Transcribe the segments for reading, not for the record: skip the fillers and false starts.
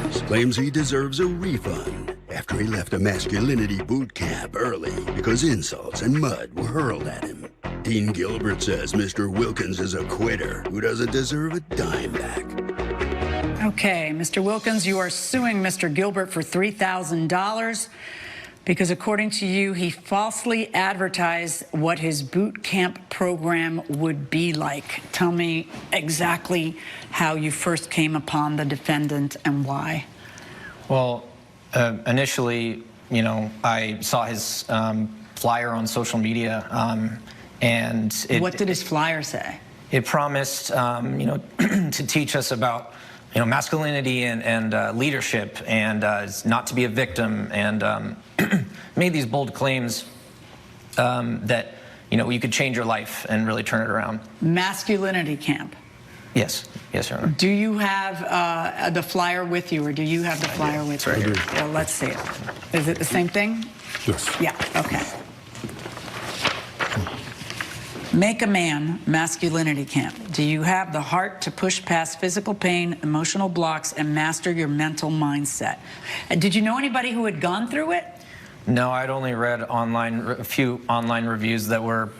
Wilkins claims he deserves a refund after he left a masculinity boot camp early because insults and mud were hurled at him. Dean Gilbert says Mr. Wilkins is a quitter who doesn't deserve a dime back. Okay, Mr. Wilkins, you are suing Mr. Gilbert for $3,000 because, according to you, he falsely advertised what his boot camp program would be like. Tell me exactly how you first came upon the defendant and why. Well, initially, you know, I saw his flyer on social media, and what did his flyer say? It promised, you know, to teach us about, you know, masculinity and leadership, and not to be a victim, and made these bold claims that, you know, you could change your life and really turn it around. Masculinity camp. Yes, yes, Your Honor. Do you have the flyer with you, or do you have the flyer with you? Right here. Well, let's see it. Is it the same thing? Yes. Yeah, okay. Make a man, masculinity camp. Do you have the heart to push past physical pain, emotional blocks, and master your mental mindset? And did you know anybody who had gone through it? No, I'd only read a few online reviews that were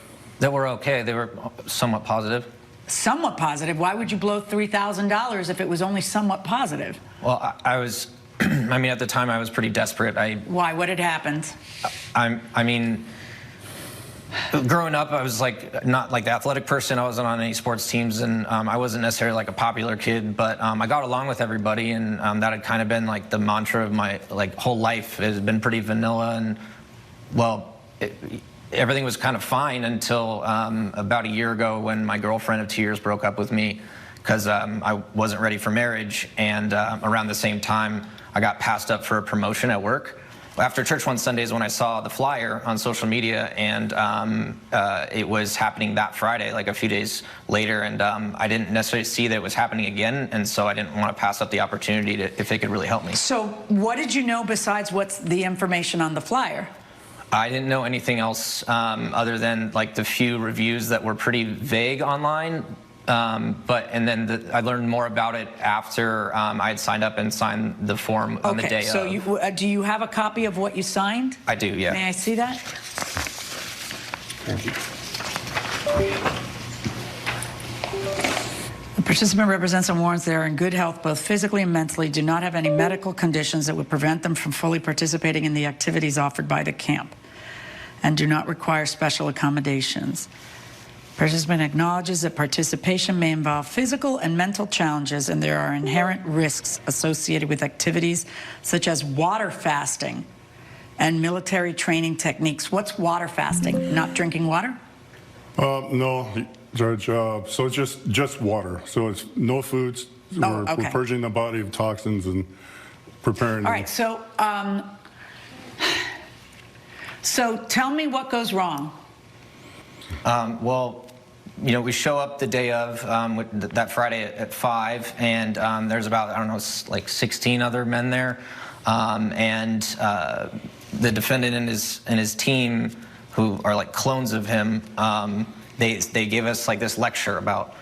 okay. They were somewhat positive. Somewhat positive? Why would you blow $3,000 if it was only somewhat positive? Well, I was, I mean, at the time I was pretty desperate. Why? What had happened? I mean, growing up, I was like not like the athletic person. I wasn't on any sports teams, and I wasn't necessarily like a popular kid, but I got along with everybody, and that had kind of been like the mantra of my like whole life. It has been pretty vanilla, and well, everything was kind of fine until about a year ago when my girlfriend of 2 years broke up with me because I wasn't ready for marriage, and around the same time I got passed up for a promotion at work. After church one Sunday is when I saw the flyer on social media, and it was happening that Friday, like a few days later, and I didn't necessarily see that it was happening again, and so I didn't want to pass up the opportunity to, if it could really help me. So what did you know besides what's the information on the flyer? I didn't know anything else other than like the few reviews that were pretty vague online. And then I learned more about it after I had signed up and signed the form on the day so of. So do you have a copy of what you signed? I do, yeah. May I see that? The participant represents and warrants they are in good health, both physically and mentally, do not have any medical conditions that would prevent them from fully participating in the activities offered by the camp, and do not require special accommodations. Participant acknowledges that participation may involve physical and mental challenges, and there are inherent risks associated with activities such as water fasting and military training techniques. What's water fasting? Not drinking water? No, Judge. So it's just water. So it's no foods. Oh, okay. We're purging the body of toxins and preparing. All right. So tell me what goes wrong. Well, you know, we show up the day of that Friday at 5, and there's about, I don't know, like 16 other men there, and the defendant and his team, who are like clones of him, they gave us like this lecture about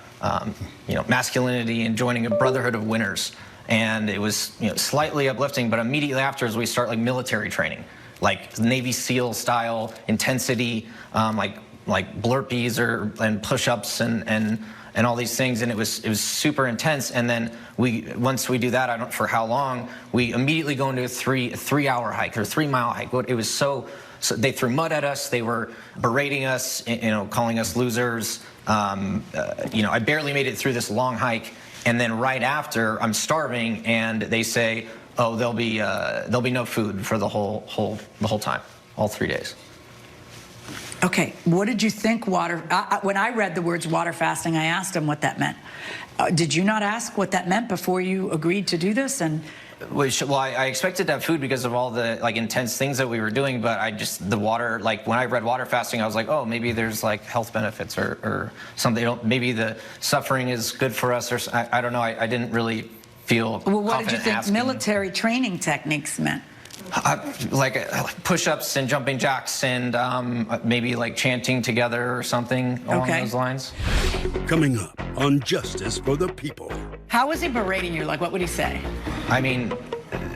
you know, masculinity and joining a brotherhood of winners, and it was, you know, slightly uplifting. But immediately afterwards, we start like military training, like Navy SEAL style intensity, like burpees and push-ups and all these things, and it was super intense. And then once we do that, I don't know for how long, we immediately go into a three-hour hike or 3-mile hike. It was so they threw mud at us, they were berating us, you know, calling us losers. You know, I barely made it through this long hike, and then right after I'm starving, and they say, oh, there'll be no food for the whole time, all 3 days. Okay, what did you think when I read the words water fasting, I asked him what that meant. Did you not ask what that meant before you agreed to do this? And well, I expected to have food because of all the like intense things that we were doing, but the water, like when I read water fasting, I was like, oh, maybe there's like health benefits or something. Maybe the suffering is good for us, or I don't know. I didn't really feel well, what did you think asking. Military training techniques meant? Like push-ups and jumping jacks and maybe like chanting together or something along those lines. Coming up on Justice for the People. How was he berating you? Like, what would he say? I mean,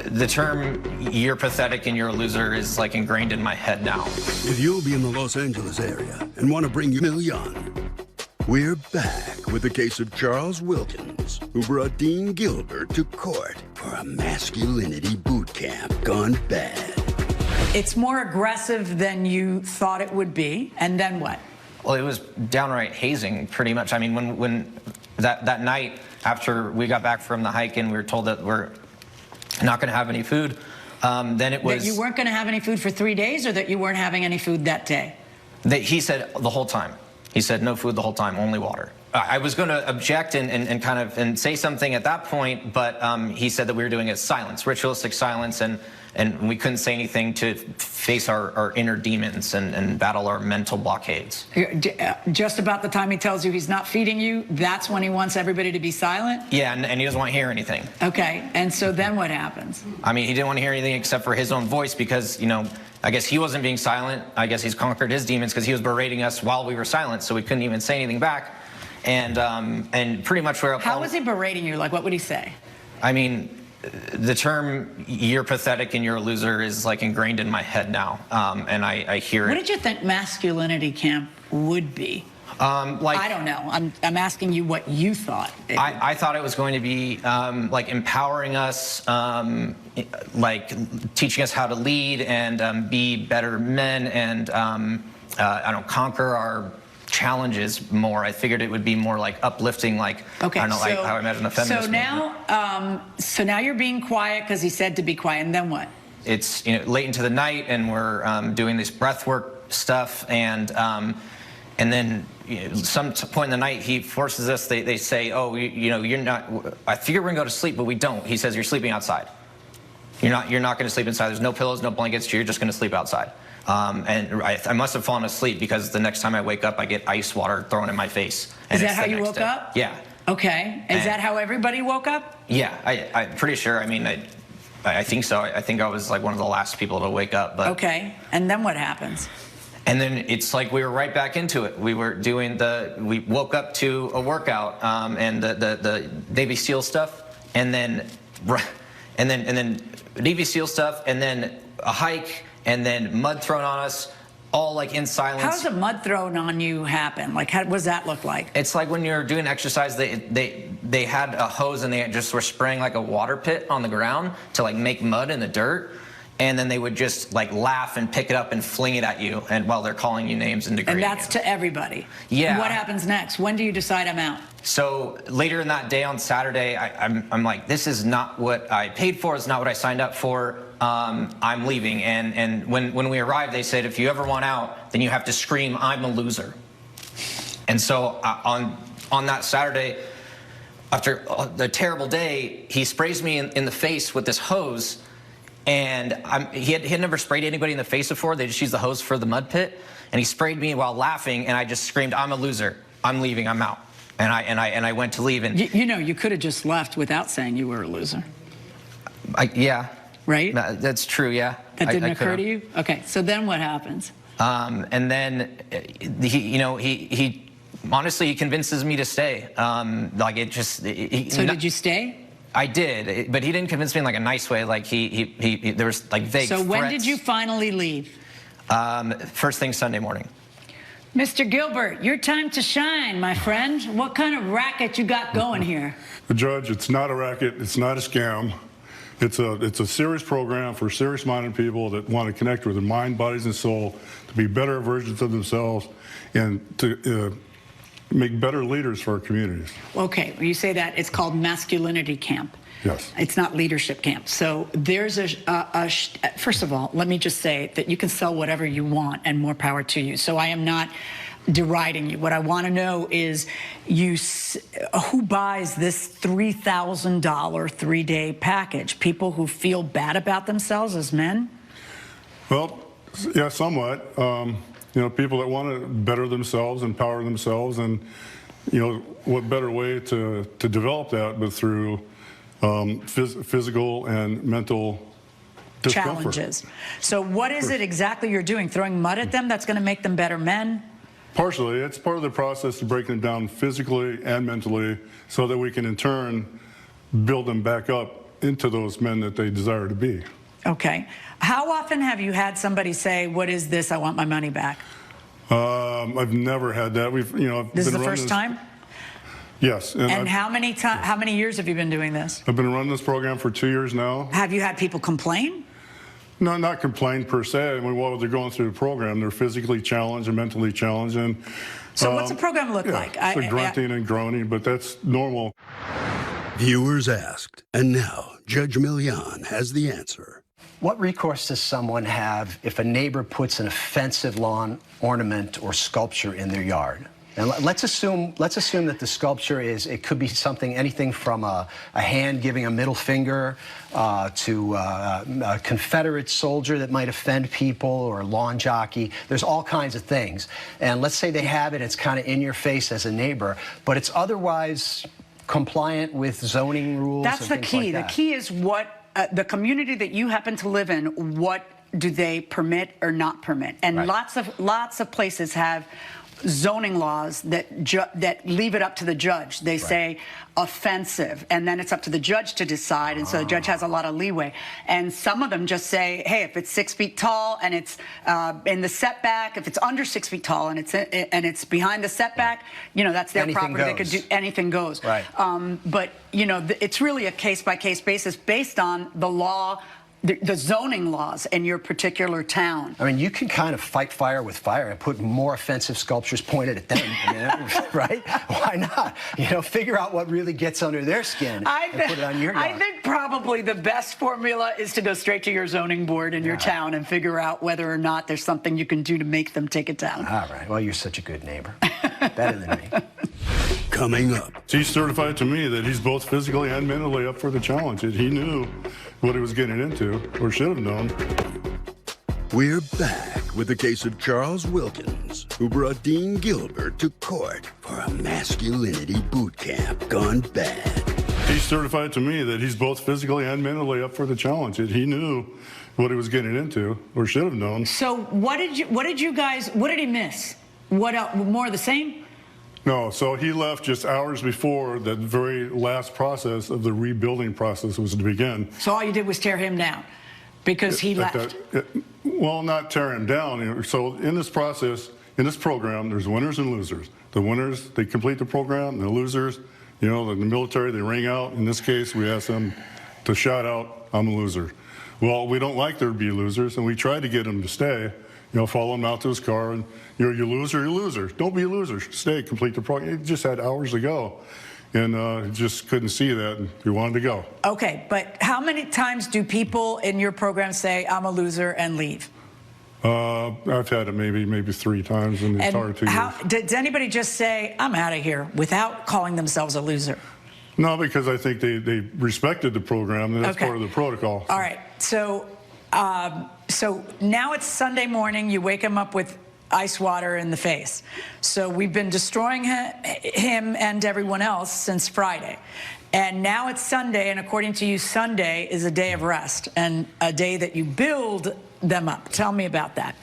the term "you're pathetic and you're a loser" is like ingrained in my head now. If you'll be in the Los Angeles area and want to bring you million, we're back with the case of Charles Wilkins, who brought Dean Gilbert to court for a masculinity boot camp gone bad. It's more aggressive than you thought it would be, and then what? Well, it was downright hazing, pretty much. I mean, when that night after we got back from the hike and we were told that we're not going to have any food, then it was... That you weren't going to have any food for 3 days, or that you weren't having any food that day? He said the whole time. He said no food the whole time, only water. I was going to object and kind of say something at that point, but he said that we were doing a silence, ritualistic silence, and we couldn't say anything to face our inner demons and battle our mental blockades. Just about the time he tells you he's not feeding you, that's when he wants everybody to be silent? Yeah, and he doesn't want to hear anything. Okay, and so then what happens? I mean, he didn't want to hear anything except for his own voice because, you know, I guess he wasn't being silent. I guess he's conquered his demons because he was berating us while we were silent, so we couldn't even say anything back. And pretty much where... How was he berating you? Like, what would he say? I mean, the term "you're pathetic and you're a loser" is like ingrained in my head now, and I hear it. What did you think masculinity camp would be? Like, I don't know. I'm asking you what you thought. I thought it was going to be like empowering us, like teaching us how to lead and be better men and I don't know, conquer our challenges more. I figured it would be more like uplifting, like, okay, I don't know, like how I imagine a feminist movement. So now you're being quiet because he said to be quiet, and then what? It's, you know, late into the night, and we're doing this breath work stuff, and then, you know, some point in the night he forces us. They say, "Oh, you know, you're not. I figure we're gonna go to sleep, but we don't." He says, "You're sleeping outside. You're not going to sleep inside. There's no pillows, no blankets. You're just going to sleep outside." And I must have fallen asleep because the next time I wake up, I get ice water thrown in my face. Is that how you woke up? Yeah. Okay. Is that how everybody woke up? Yeah, I'm pretty sure. I mean, I think so. I think I was like one of the last people to wake up. But okay. And then what happens? And then it's like we were right back into it. We were doing we woke up to a workout and the Navy SEAL stuff, and then Navy SEAL stuff, and then a hike, and then mud thrown on us, all like in silence. How does a mud thrown on you happen? Like, what does that look like? It's like when you're doing exercise, they had a hose and they just were spraying like a water pit on the ground to like make mud in the dirt. And then they would just like laugh and pick it up and fling it at you, and while they're calling you names and degrading you. And that's to everybody. Yeah. And what happens next? When do you decide I'm out? So later in that day on Saturday, I'm like, this is not what I paid for. It's not what I signed up for. I'm leaving. And when we arrived, they said, if you ever want out, then you have to scream, "I'm a loser." And so on that Saturday, after the terrible day, he sprays me in the face with this hose. And he had never sprayed anybody in the face before. They just used the hose for the mud pit. And he sprayed me while laughing, and I just screamed, "I'm a loser. I'm leaving. I'm out." And I went to leave. And you know, you could have just left without saying you were a loser. Yeah. Right? That's true, yeah. That didn't occur to you? Okay, so then what happens? And then, he honestly, he convinces me to stay. Like, it just... So did you stay? I did, but he didn't convince me in like a nice way. Like there was like vague So when threats. did you finally leave? First thing Sunday morning. Mr. Gilbert, your time to shine, my friend. What kind of racket you got going here? Judge, it's not a racket. It's not a scam. It's a serious program for serious-minded people that want to connect with their mind, bodies, and soul to be better versions of themselves and to make better leaders for our communities. Okay, when you say that, it's called masculinity camp. Yes. It's not leadership camp. So there's first of all, let me just say that you can sell whatever you want, and more power to you. So I am not deriding you. What I want to know is who buys this $3,000 3-day package? People who feel bad about themselves as men? Well, yeah, somewhat. People that want to better themselves, empower themselves, and, what better way to develop that but through physical and mental discomfort. Challenges. So what is it exactly you're doing? Throwing mud at them that's going to make them better men? Partially. It's part of the process of breaking them down physically and mentally so that we can, in turn, build them back up into those men that they desire to be. Okay. How often have you had somebody say, "What is this? I want my money back"? I've never had that. This is the first time? Yes. And how many years have you been doing this? I've been running this program for 2 years now. Have you had people complain? No, not complain per se. I mean, while they're going through the program, they're physically challenged and mentally challenged. And, so what's the program look like? So grunting and groaning, but that's normal. Viewers asked, and now Judge Milian has the answer. What recourse does someone have if a neighbor puts an offensive lawn ornament or sculpture in their yard? And let's assume that the sculpture it could be something, anything from a hand giving a middle finger to a Confederate soldier that might offend people, or a lawn jockey. There's all kinds of things. And let's say they have it, it's kind of in your face as a neighbor, but it's otherwise compliant with zoning rules. That's the key. Like that. The key is what the community that you happen to live in, what do they permit or not permit? And Right. lots of places have zoning laws that leave it up to the judge. They say offensive, and then it's up to the judge to decide, and so the judge has a lot of leeway. And some of them just say, hey, if it's 6 feet tall and it's in the setback, if it's under 6 feet tall and it's behind the setback, that's their Anything property. They goes. could do anything goes. Right. But it's really a case-by-case basis based on the law, the zoning laws in your particular town. I mean, you can kind of fight fire with fire and put more offensive sculptures pointed at them, right? Why not? Figure out what really gets under their skin and put it on your yard. I think probably the best formula is to go straight to your zoning board in your town and figure out whether or not there's something you can do to make them take it down. All right. Well, you're such a good neighbor. Better than me. Coming up, He certified to me that he's both physically and mentally up for the challenge. He knew what he was getting into, or should have known. we're back with the case of Charles Wilkins, who brought Dean Gilbert to court for a masculinity boot camp gone bad. He certified to me that he's both physically and mentally up for the challenge. He knew what he was getting into, or should have known. So what did he miss? What else, more of the same? No, so he left just hours before that very last process of the rebuilding process was to begin. So all you did was tear him down because he left. Well, not tear him down. So in this process, in this program, there's winners and losers. The winners, they complete the program. The losers, in the military, they ring out. In this case, we asked them to shout out, "I'm a loser." Well, we don't like there to be losers, and we tried to get him to stay. Follow him out to his car, and you loser, you're a loser. Don't be a loser. Stay, complete the program. He just had hours to go, and just couldn't see that, and he wanted to go. Okay, but how many times do people in your program say, "I'm a loser," and leave? I've had it maybe 3 times in the entire 2 years. Does anybody just say, "I'm out of here," without calling themselves a loser? No, because I think they respected the program, and that's part of the protocol. All right, so now it's Sunday morning. You wake him up with ice water in the face. So we've been destroying him and everyone else since Friday. And now it's Sunday, and according to you, Sunday is a day of rest and a day that you build them up. Tell me about that.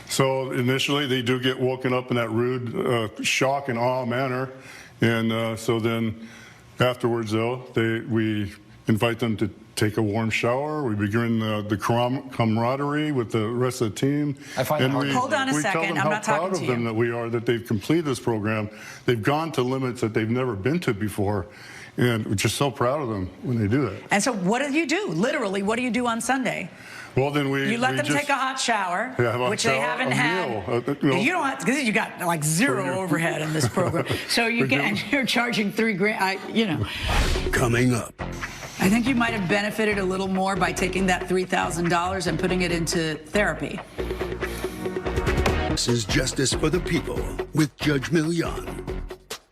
So initially, they do get woken up in that rude shock and awe manner. And so then afterwards, though, we invite them to take a warm shower. We begin the camaraderie with the rest of the team. I find it hard. Hold on a we second. tell them I'm how not talking proud to of them you. that we are, that they've completed this program. They've gone to limits that they've never been to before. And we're just so proud of them when they do that. And so what do you do? Literally, what do you do on Sunday? Well, then You let them take a hot shower, which they haven't had. You don't have to, because you got like zero overhead in this program. So you're charging $3,000. Coming up, I think you might have benefited a little more by taking that $3,000 and putting it into therapy. this is Justice for the People with Judge Milian.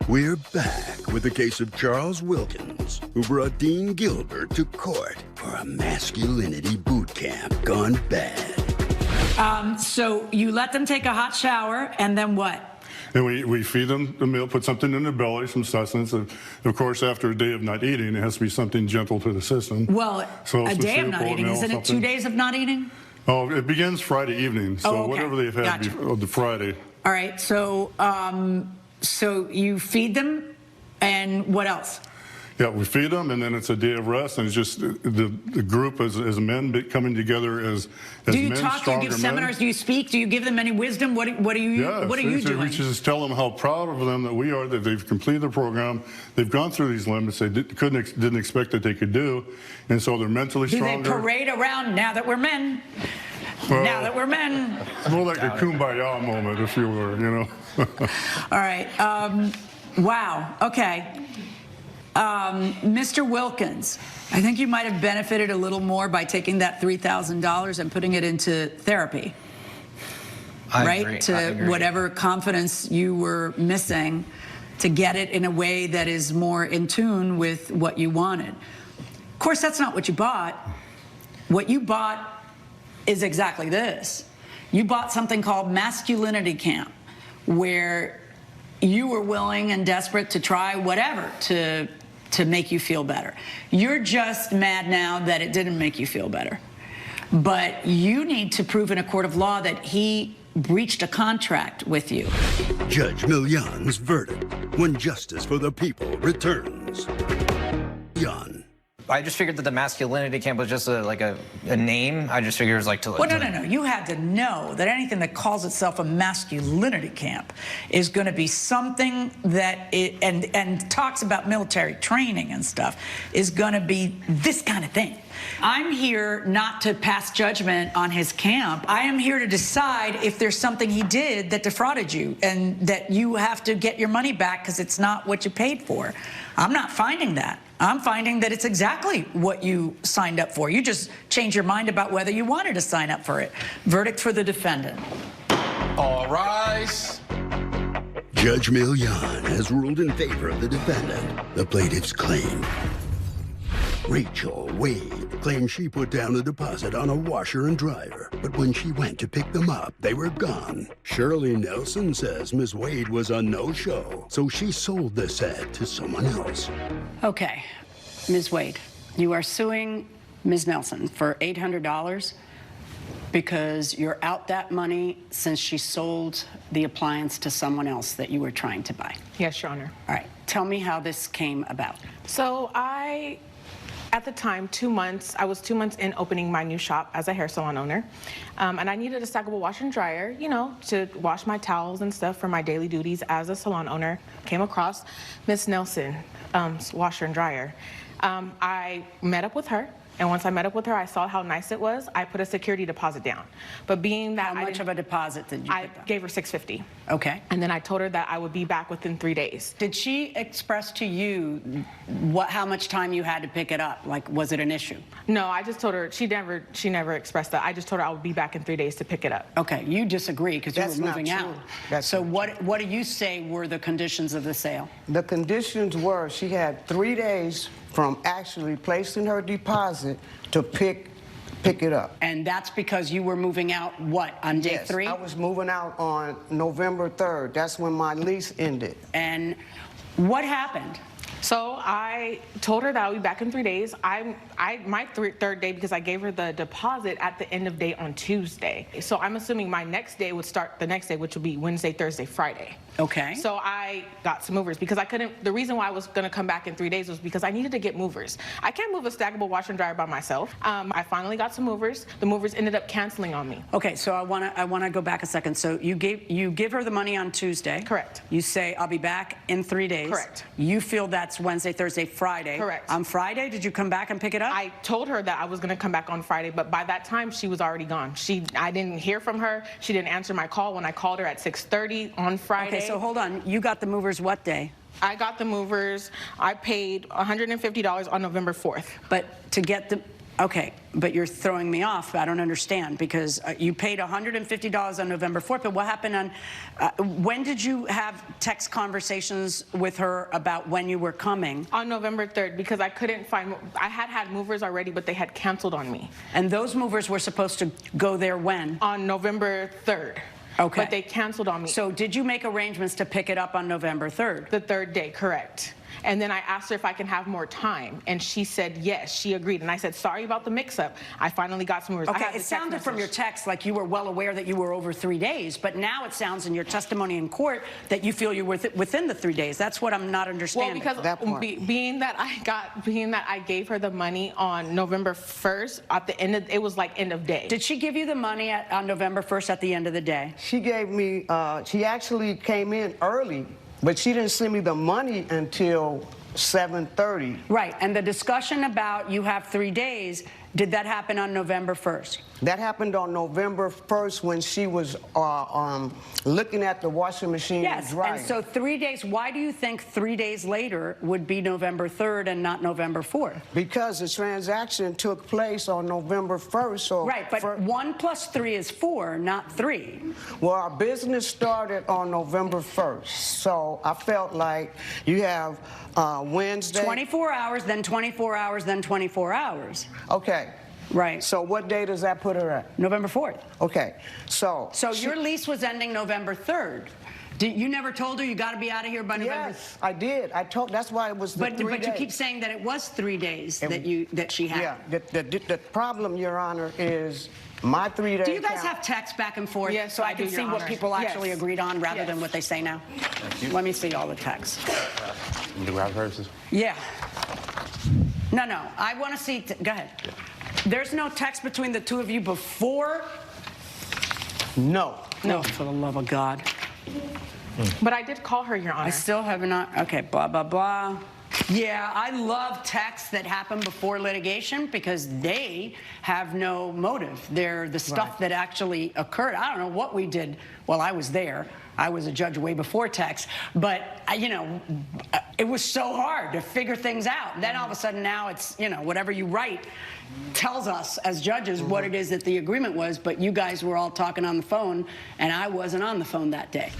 We're back with the case of Charles Wilkins, who brought Dean Gilbert to court for a masculinity boot camp gone bad. So you let them take a hot shower, and then what? And we feed them the meal, put something in their belly, some sustenance. Of course, after a day of not eating, it has to be something gentle to the system. Well, So a some day of soup, not eating, oatmeal, isn't it 2 something. days of not eating? Oh, it begins Friday evening, so Oh, okay. whatever they've had Gotcha. the Friday. All right, so you feed them, and what else? Yeah, we feed them, and then it's a day of rest, and it's just the group as men coming together as Do you men, talk? Do you stronger give men. seminars? Do you speak? Do you give them any wisdom? What are you doing? We just tell them how proud of them that we are, that they've completed the program, they've gone through these limits they didn't expect that they could do, and so they're mentally stronger. Do they parade around now that we're men? Well, now that we're men. It's more like a kumbaya moment, if you were, you know. All right. Wow. Okay. Mr. Wilkins, I think you might have benefited a little more by taking that $3,000 and putting it into therapy. I agree. To whatever confidence you were missing, to get it in a way that is more in tune with what you wanted. Of course, that's not what you bought. What you bought is exactly this. You bought something called Masculinity Camp, where you were willing and desperate to try whatever to make you feel better. You're just mad now that it didn't make you feel better. But you need to prove in a court of law that he breached a contract with you. Judge Million's verdict when justice for the people returns. Yon. I just figured that the masculinity camp was just a name. I just figured it was like to. Well, no. You had to know that anything that calls itself a masculinity camp is going to be something that and talks about military training and stuff is going to be this kind of thing. I'm here not to pass judgment on his camp. I am here to decide if there's something he did that defrauded you and that you have to get your money back because it's not what you paid for. I'm not finding that. I'm finding that it's exactly what you signed up for. You just changed your mind about whether you wanted to sign up for it. Verdict for the defendant. All rise. Judge Million has ruled in favor of the defendant. The plaintiff's claim. Rachel Wade claimed she put down a deposit on a washer and dryer, but when she went to pick them up, they were gone. Shirley Nelson says Ms. Wade was a no-show, so she sold the set to someone else. Okay, Ms. Wade, you are suing Ms. Nelson for $800 because you're out that money since she sold the appliance to someone else that you were trying to buy. Yes, Your Honor. All right, tell me how this came about. So at the time, I was 2 months in opening my new shop as a hair salon owner. And I needed a stackable washer and dryer, to wash my towels and stuff for my daily duties as a salon owner. Came across Miss Nelson's washer and dryer. I met up with her. And once I met up with her, I saw how nice it was. I put a security deposit down. But being that How much of a deposit did you I put down? gave her $650. Okay. And then I told her that I would be back within 3 days. Did she express to you how much time you had to pick it up? Like, was it an issue? No, I just told her, she never expressed that. I just told her I would be back in 3 days to pick it up. Okay, you disagree because you That's were not moving out. true. That's So not what do you say were the conditions of the sale? The conditions were she had 3 days from actually placing her deposit to pick it up. And that's because you were moving out, what, on day Yes, 3? I was moving out on November 3rd. That's when my lease ended. And what happened? So I told her that I would be back in 3 days. My third day, because I gave her the deposit at the end of day on Tuesday. So I'm assuming my next day would start the next day, which would be Wednesday, Thursday, Friday. Okay. So I got some movers because I couldn't, the reason why I was gonna come back in 3 days was because I needed to get movers. I can't move a stackable washer and dryer by myself. I finally got some movers. The movers ended up canceling on me. Okay, so I wanna go back a second. So you give her the money on Tuesday. Correct. You say, I'll be back in 3 days. Correct. You feel that's Wednesday, Thursday, Friday. Correct. On Friday, did you come back and pick it up? I told her that I was gonna come back on Friday, but by that time she was already gone. I didn't hear from her. She didn't answer my call when I called her at 6:30 on Friday. Okay, so hold on. You got the movers what day? I got the movers. I paid $150 on November 4th. But to get the, okay, but you're throwing me off. I don't understand because you paid $150 on November 4th, but what happened on, when did you have text conversations with her about when you were coming? On November 3rd, because I couldn't find, I had movers already, but they had canceled on me. And those movers were supposed to go there when? On November 3rd. Okay. But they canceled on me. So did you make arrangements to pick it up on November 3rd? The third day, correct. And then I asked her if I can have more time, and she said yes, she agreed. And I said, sorry about the mix-up. I finally got some words. Okay, it sounded from your text like you were well aware that you were over 3 days, but now it sounds in your testimony in court that you feel you were within the 3 days. That's what I'm not understanding. Well, because being that I gave her the money on November 1st, at the end of, it was like end of day. Did she give you the money on November 1st at the end of the day? She gave me, she actually came in early, but she didn't send me the money until 7:30. Right, and the discussion about you have 3 days, did that happen on November 1st? That happened on November 1st when she was looking at the washing machine and drying. And so 3 days, why do you think 3 days later would be November 3rd and not November 4th? Because the transaction took place on November 1st. So right, but 1 plus 3 is 4, not 3. Well, our business started on November 1st, so I felt like you have Wednesday. 24 hours, then 24 hours, then 24 hours. Okay. Right. So what day does that put her at? November 4th. Okay. So your lease was ending November 3rd. You never told her you got to be out of here by November? Yes, I did. I told. That's why it was the 3 days. But you keep saying that it was 3 days that she had. Yeah. The problem, Your Honor, is my 3 days. Do you guys have text back and forth? Yes, so I can see what people actually agreed on rather than what they say now? Let me see all the texts. Do we have verses? Yeah. No. I want to see. Go ahead. Yeah. There's no text between the two of you before? No. No, for the love of God. But I did call her, Your Honor. I still have not. Okay, blah, blah, blah. Yeah, I love texts that happen before litigation because they have no motive. They're the stuff that actually occurred. I don't know what we did while I was there. I was a judge way before text, but it was so hard to figure things out. And then all of a sudden now it's, whatever you write tells us as judges what it is that the agreement was, but you guys were all talking on the phone, and I wasn't on the phone that day.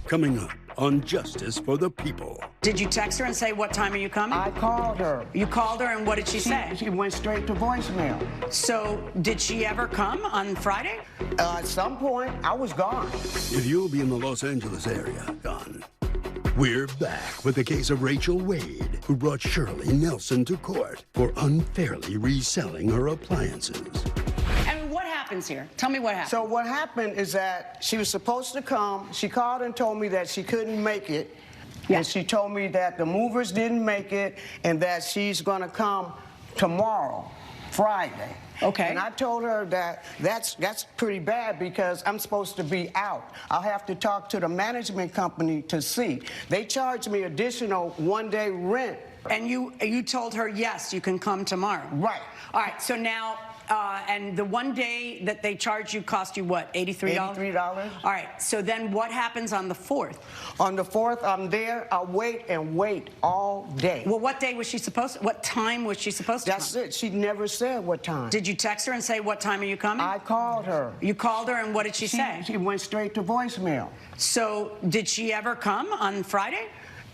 Coming up on Justice for the People. Did you text her and say, what time are you coming? I called her. You called her, and what did she say? She went straight to voicemail. So did she ever come on Friday? At some point, I was gone. If you'll be in the Los Angeles area, gone. We're back with the case of Rachel Wade, who brought Shirley Nelson to court for unfairly reselling her appliances. And what happens here? Tell me what happened. So what happened is that she was supposed to come. She called and told me that she couldn't make it. And she told me that the movers didn't make it and that she's going to come tomorrow, Friday. Okay. And I told her that that's pretty bad because I'm supposed to be out. I'll have to talk to the management company to see. They charged me additional one-day rent. And you told her, yes, you can come tomorrow. Right. All right, so now, and the 1 day that they charge you cost you what, $83? $83. All right, so then what happens on the 4th? On the 4th, I'm there. I wait and wait all day. Well, what day was she supposed to, what time was she supposed to come? That's it. She never said what time. Did you text her and say, what time are you coming? I called her. You called her, and what did she say? She went straight to voicemail. So did she ever come on Friday?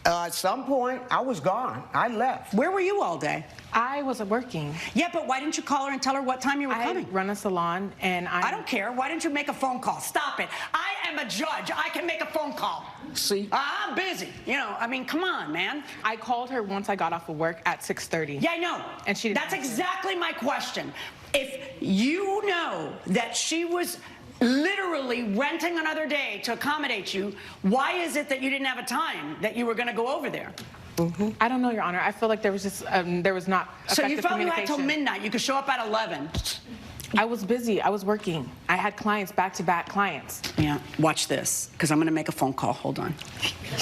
At some point, I was gone. I left. Where were you all day? I was working. Yeah, but why didn't you call her and tell her what time you were coming? I run a salon, and I don't care. Why didn't you make a phone call? Stop it. I am a judge. I can make a phone call. See? I'm busy. I mean, come on, man. I called her once I got off of work at 6:30. Yeah, I know. And she didn't That's answer. exactly my question. If you know that she was literally renting another day to accommodate you, why is it that you didn't have a time that you were going to go over there? I don't know, Your Honor. I feel like there was just there was not So you effective felt you had till communication. midnight. You could show up at 11. I was busy. I was working. I had clients, back-to-back clients. Yeah, watch this, because I'm going to make a phone call. Hold on.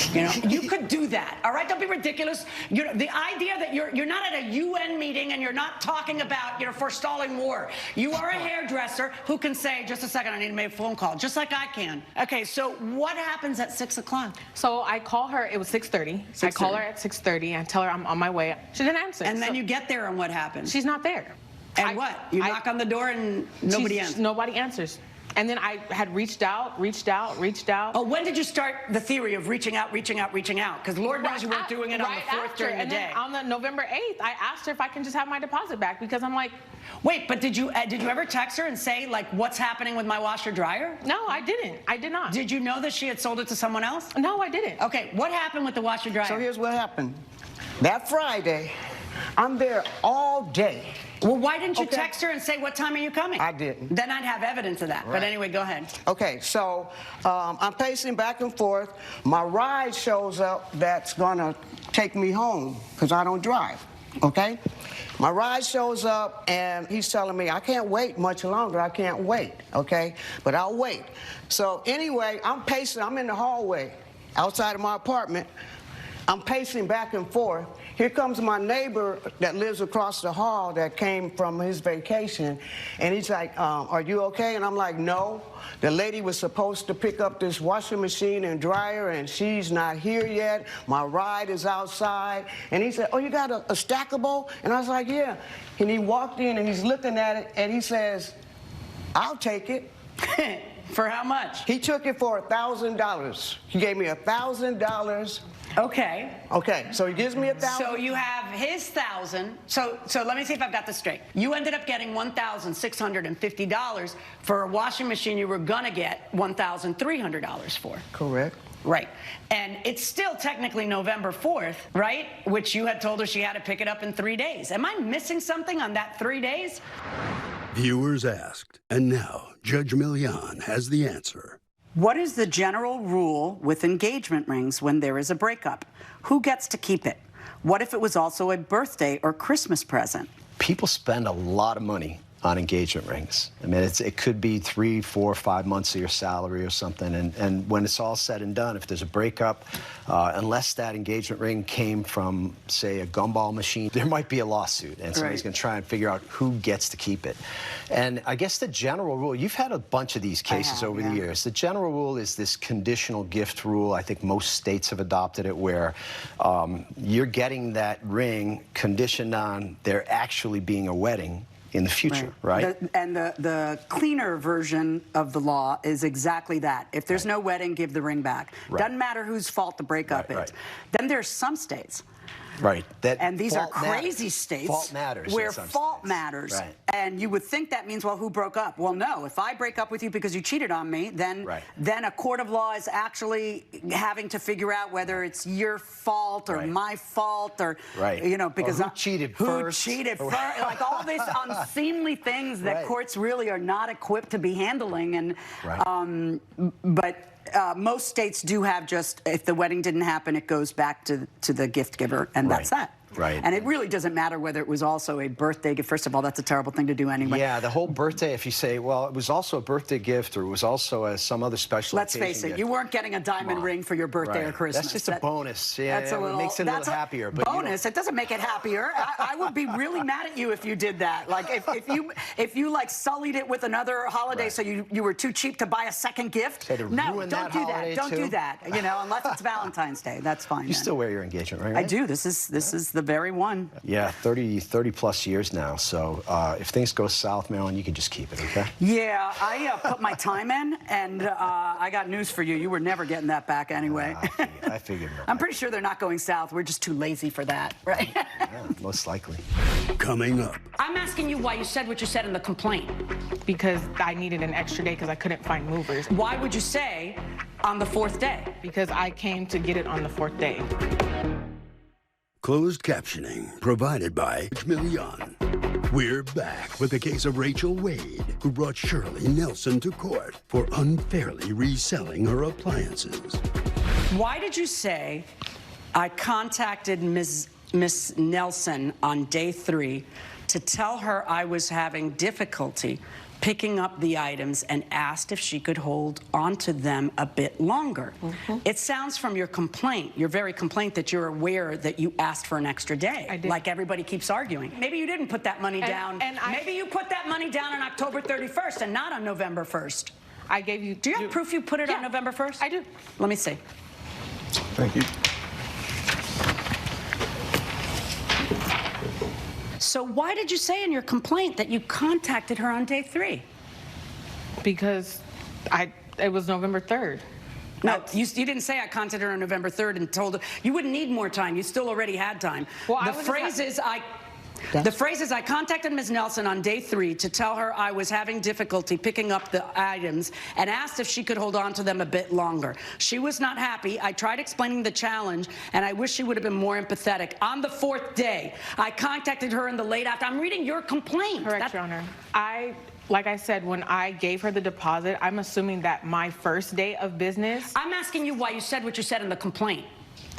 You could do that, all right? Don't be ridiculous. The idea that you're not at a UN meeting and you're not talking about, forestalling war. You are a hairdresser who can say, just a second, I need to make a phone call, just like I can. Okay, so what happens at 6 o'clock? So I call her. It was 6:30. I call her at 6:30 and tell her I'm on my way. She didn't answer. And then you get there, and what happens? She's not there. And what? You knock on the door and nobody answers? Nobody answers. And then I had reached out. Oh, when did you start the theory of reaching out? Because Lord knows you weren't doing it on the 4th during the day. And then on the November 8th, I asked her if I can just have my deposit back because I'm like... Wait, but did you ever text her and say, like, what's happening with my washer dryer? No, I didn't. I did not. Did you know that she had sold it to someone else? No, I didn't. Okay, what happened with the washer dryer? So here's what happened. That Friday, I'm there all day. Well, why didn't you Okay. text her and say, what time are you coming? I didn't. Then I'd have evidence of that. But Right. anyway, go ahead. Okay, so I'm pacing back and forth. My ride shows up that's gonna take me home because I don't drive, okay? My ride shows up and he's telling me, I can't wait much longer, I can't wait, okay? But I'll wait. So anyway, I'm pacing, I'm in the hallway outside of my apartment. I'm pacing back and forth. Here comes my neighbor that lives across the hall that came from his vacation, and he's like, are you okay? And I'm like, no. The lady was supposed to pick up this washing machine and dryer, and she's not here yet. My ride is outside. And he said, oh, you got a stackable? And I was like, yeah. And he walked in, and he's looking at it, and he says, I'll take it. For how much? He took it for $1,000. He gave me $1,000. Okay. Okay, so he gives me $1,000. So you have his 1,000. So let me see if I've got this straight. You ended up getting $1,650 for a washing machine you were gonna get $1,300 for. Correct. Right. And it's still technically November 4th, right? Which you had told her she had to pick it up in 3 days. Am I missing something on that 3 days? Viewers asked, and now Judge Milian has the answer. What is the general rule with engagement rings when there is a breakup? Who gets to keep it? What if it was also a birthday or Christmas present? People spend a lot of money on engagement rings. I mean, it could be 3, 4, 5 months of your salary or something. And when it's all said and done, if there's a breakup, unless that engagement ring came from, say, a gumball machine, there might be a lawsuit, and somebody's going to try and figure out who gets to keep it. And I guess the general rule, you've had a bunch of these cases over the years. The general rule is this conditional gift rule. I think most states have adopted it, where you're getting that ring conditioned on there actually being a wedding in the future, right? And the cleaner version of the law is exactly that. If there's no wedding, give the ring back. Doesn't matter whose fault the breakup is. Then there's some states. And these are crazy states where fault matters. And you would think that means, well, who broke up? Well, no. If I break up with you because you cheated on me, then a court of law is actually having to figure out whether it's your fault or my fault, or you know, because who cheated first, like all these unseemly things that courts really are not equipped to be handling. And but most states do have just, if the wedding didn't happen, it goes back to the gift giver, and that's that. And it really doesn't matter whether it was also a birthday gift. First of all, that's a terrible thing to do anyway. Yeah, the whole birthday, if you say, well, it was also a birthday gift, or it was also some other special Let's face it, you weren't getting a diamond ring for your birthday or Christmas. That's just a bonus. Yeah, that's a little, it makes it a little happier. But bonus, it doesn't make it happier. I would be really mad at you if you did that. Like, if you like sullied it with another holiday, so you were too cheap to buy a second gift. No, don't do that. Don't do that. You know, unless it's Valentine's Day. That's fine. You still wear your engagement ring, right? I do. This is the very one. Yeah, 30 plus years now. So if things go south, Marilyn, you can just keep it, okay? Yeah, I put my time in, and I got news for you. You were never getting that back anyway. I figured. I'm pretty sure they're not going south. We're just too lazy for that, right? Yeah, most likely. Coming up. I'm asking you why you said what you said in the complaint. Because I needed an extra day because I couldn't find movers. Why would you say on the 4th day? Because I came to get it on the 4th day. Closed captioning provided by Judge Milian. We're back with the case of Rachel Wade, who brought Shirley Nelson to court for unfairly reselling her appliances. Why did you say I contacted Miss Nelson on day 3 to tell her I was having difficulty picking up the items and asked if she could hold onto them a bit longer? It sounds from your complaint, your very complaint, that you're aware that you asked for an extra day. I did. Like everybody keeps arguing. Maybe you didn't put that money down. Maybe you put that money down on October 31st and not on November 1st. I gave you... Do you have proof you put it on November 1st? I do. Let me see. Thank you. So why did you say in your complaint that you contacted her on day 3? Because it was November 3rd. No, you didn't say I contacted her on November 3rd and told her. You wouldn't need more time. You still already had time. Well, the phrase is The phrase is, I contacted Ms. Nelson on day 3 to tell her I was having difficulty picking up the items and asked if she could hold on to them a bit longer. She was not happy. I tried explaining the challenge, and I wish she would have been more empathetic. On the 4th day, I contacted her in the late after. I'm reading your complaint. Correct, Your Honor. Like I said, when I gave her the deposit, I'm assuming that my first day of business. I'm asking you why you said what you said in the complaint.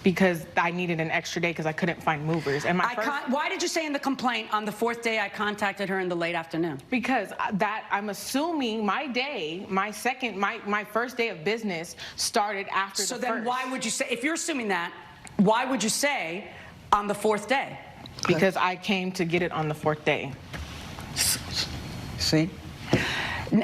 Because I needed an extra day because I couldn't find movers. And why did you say in the complaint on the 4th day I contacted her in the late afternoon? Because I'm assuming my day, my first day of business started after the first. So then why would you say, if you're assuming that, why would you say on the 4th day? Because I came to get it on the 4th day. See?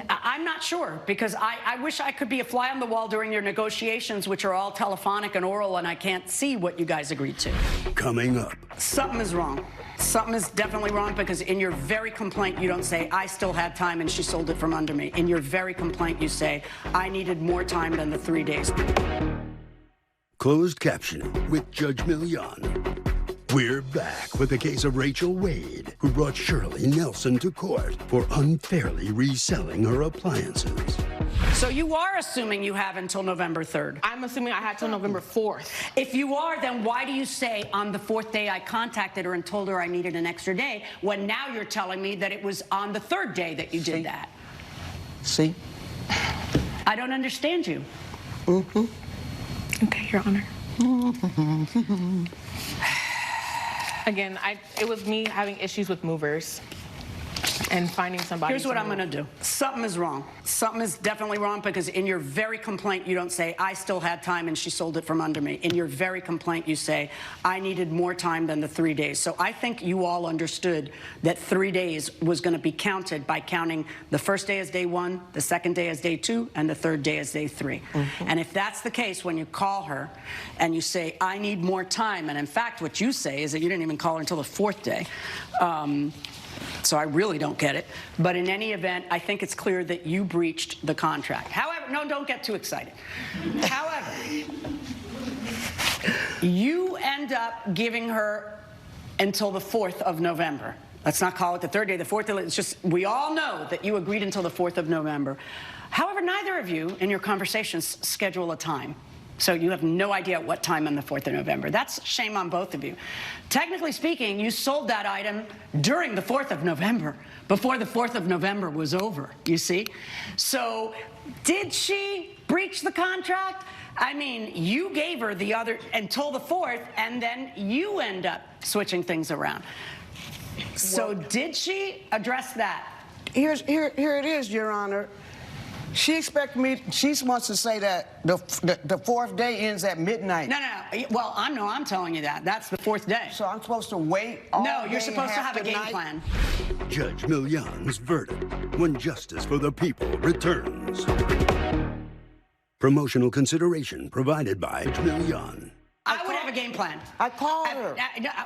I'm not sure, because I wish I could be a fly on the wall during your negotiations, which are all telephonic and oral, and I can't see what you guys agreed to. Coming up. Something is wrong. Something is definitely wrong, because in your very complaint, you don't say, I still had time and she sold it from under me. In your very complaint, you say, I needed more time than the 3 days. Closed captioning with Judge Milian. We're back with the case of Rachel Wade, who brought Shirley Nelson to court for unfairly reselling her appliances. So you are assuming you have until November 3rd? I'm assuming I had till November 4th. If you are, then why do you say on the 4th day I contacted her and told her I needed an extra day, when now you're telling me that it was on the 3rd day that you did that? See? I don't understand you. Okay, Your Honor. Again, it was me having issues with movers and finding somebody. Here's what I'm going to do. Something is wrong. Something is definitely wrong, because in your very complaint, you don't say, I still had time and she sold it from under me. In your very complaint, you say, I needed more time than the 3 days. So I think you all understood that 3 days was going to be counted by counting the first day as day 1, the second day as day 2, and the 3rd day as day 3. And if that's the case, when you call her and you say, I need more time, and in fact, what you say is that you didn't even call her until the 4th day, so I really don't get it. But in any event, I think it's clear that you breached the contract. However, no, don't get too excited. However, you end up giving her until the 4th of November. Let's not call it the 3rd day, the 4th day. It's just, we all know that you agreed until the 4th of November. However, neither of you in your conversations schedule a time. So you have no idea what time on the 4th of November. That's shame on both of you. Technically speaking, you sold that item during the 4th of November, before the 4th of November was over, you see? So did she breach the contract? I mean, you gave her the other until the 4th, and then you end up switching things around. So did she address that? Here it is, Your Honor. She expects me, she wants to say that the 4th day ends at midnight. No. Well, I'm telling you that. That's the 4th day. So I'm supposed to wait all No, you're day, supposed to half have a the game night? plan. Judge Milian's verdict when justice for the people returns. Promotional consideration provided by Judge Milian. I would have a game plan. I called her.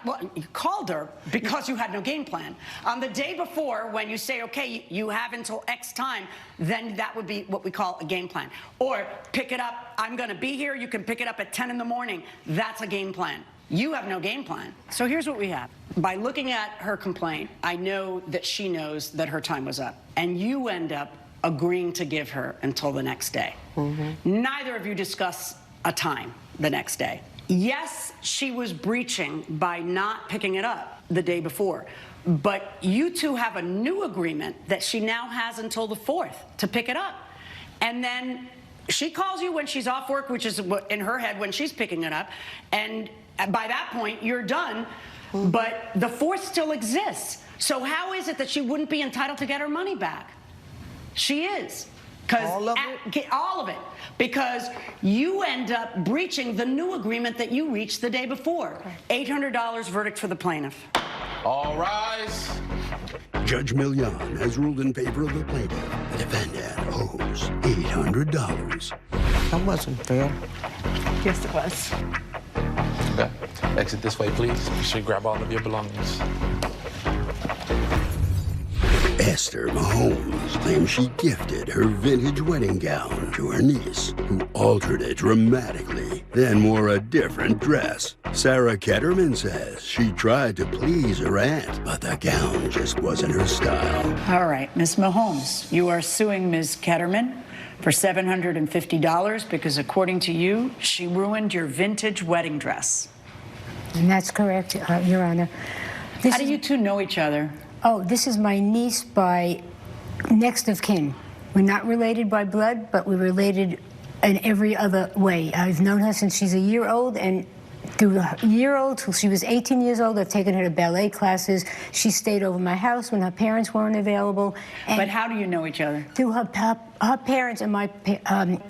Well, you called her because you had no game plan. On the day before, when you say, okay, you have until X time, then that would be what we call a game plan. Or pick it up, I'm going to be here, you can pick it up at 10 in the morning. That's a game plan. You have no game plan. So here's what we have. By looking at her complaint, I know that she knows that her time was up. And you end up agreeing to give her until the next day. Neither of you discuss a time the next day. Yes, she was breaching by not picking it up the day before, but you two have a new agreement that she now has until the 4th to pick it up. And then she calls you when she's off work, which is in her head when she's picking it up, and by that point, you're done, but the 4th still exists. So how is it that she wouldn't be entitled to get her money back? She is. All of it? All of it. Because you end up breaching the new agreement that you reached the day before. $800 verdict for the plaintiff. All rise. Judge Milian has ruled in favor of the plaintiff. The defendant owes $800. That wasn't fair. Yes, it was. Okay. Exit this way, please. Be sure you grab all of your belongings. Esther Mahomes claims she gifted her vintage wedding gown to her niece, who altered it dramatically, then wore a different dress. Sarah Ketterman says she tried to please her aunt, but the gown just wasn't her style. All right, Ms. Mahomes, you are suing Ms. Ketterman for $750 because, according to you, she ruined your vintage wedding dress. And that's correct, Your Honor. How do you two know each other? Oh, this is my niece by next of kin. We're not related by blood, but we're related in every other way. I've known her since she's a year old, and through a year old till she was 18 years old, I've taken her to ballet classes. She stayed over my house when her parents weren't available. But how do you know each other? Through her parents and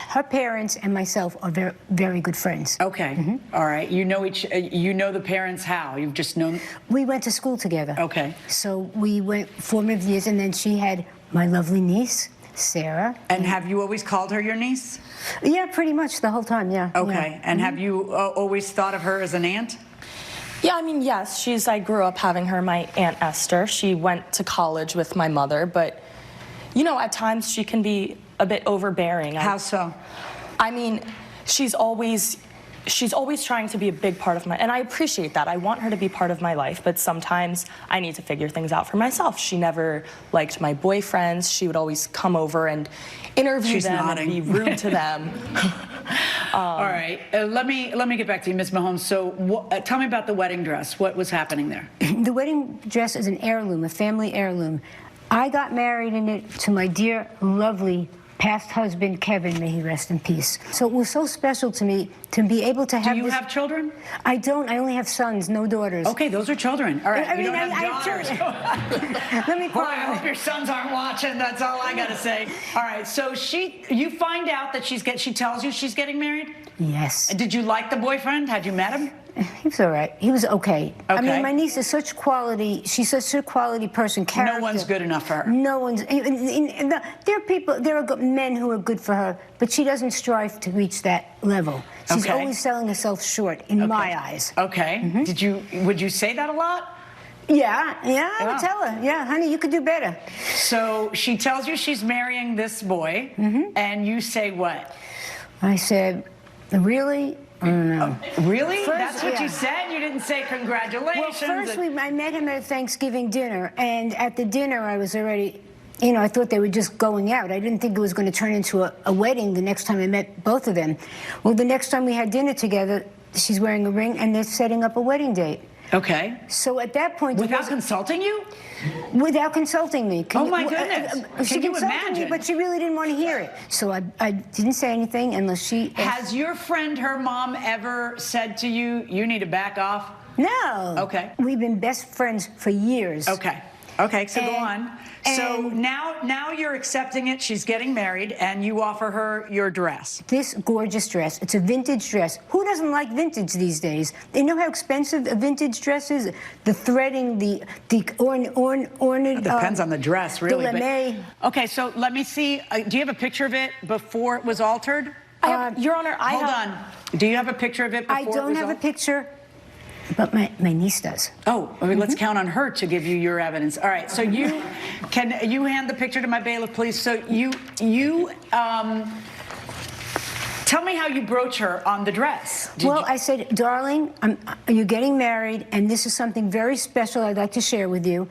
her parents and myself are very, very good friends. Okay. All right. You know the parents how? You've just known? We went to school together. Okay. So we went formative years, and then she had my lovely niece, Sarah. And have you always called her your niece? Yeah, pretty much the whole time, yeah. Okay. Yeah. And have you always thought of her as an aunt? Yeah, I mean, yes. I grew up having her, my Aunt Esther. She went to college with my mother, but, you know, at times she can be a bit overbearing. How so? I mean, she's always trying to be a big part of and I appreciate that. I want her to be part of my life, but sometimes I need to figure things out for myself. She never liked my boyfriends. She would always come over and interview them and be rude to them. All right, let me get back to you, Ms. Mahomes. So tell me about the wedding dress. What was happening there? The wedding dress is an heirloom, a family heirloom. I got married in it to my dear, lovely past husband, Kevin, may he rest in peace. So it was so special to me to be able to have Do you have children? I don't. I only have sons, no daughters. Okay, those are children. All right, I you mean, don't have daughters. Let me Well, I hope your sons aren't watching. That's all I got to say. All right, so you find out that she tells you she's getting married? Yes. Did you like the boyfriend? Had you met him? He was all right. He was okay. I Okay. mean, my niece is such quality. She's such a quality person. Character. No one's good enough for her. No one's. There are people. There are men who are good for her, but she doesn't strive to reach that level. She's Okay. always selling herself short, in my eyes. Okay. Would you say that a lot? Yeah, I would tell her. Yeah, honey, you could do better. So she tells you she's marrying this boy, and you say what? I said, really? I don't know. Really? First, That's what you said? You didn't say congratulations? Well, first I met him at a Thanksgiving dinner, and at the dinner I was already, I thought they were just going out. I didn't think it was going to turn into a wedding the next time I met both of them. Well, the next time we had dinner together, she's wearing a ring, and they're setting up a wedding date. Okay. So at that point... Without consulting you? Without consulting me. Oh, my goodness. She Can you consulted imagine? me, but she really didn't want to hear it. So I didn't say anything unless she... Has your friend, her mom, ever said to you, you need to back off? No. Okay. We've been best friends for years. Okay. Okay, so go on. So now you're accepting it. She's getting married, and you offer her your dress. This gorgeous dress. It's a vintage dress. Who doesn't like vintage these days? You know how expensive a vintage dress is? The threading, the ornate. It depends on the dress, really. The lame. Okay, so let me see. Do you have a picture of it before it was altered? Your Honor, Hold on. Do you have a picture of it before it was I don't have a picture. But my niece does. Oh, I mean, let's count on her to give you your evidence. All right, so can you hand the picture to my bailiff, please? So tell me how you broach her on the dress. I said, darling, you're getting married, and this is something very special I'd like to share with you.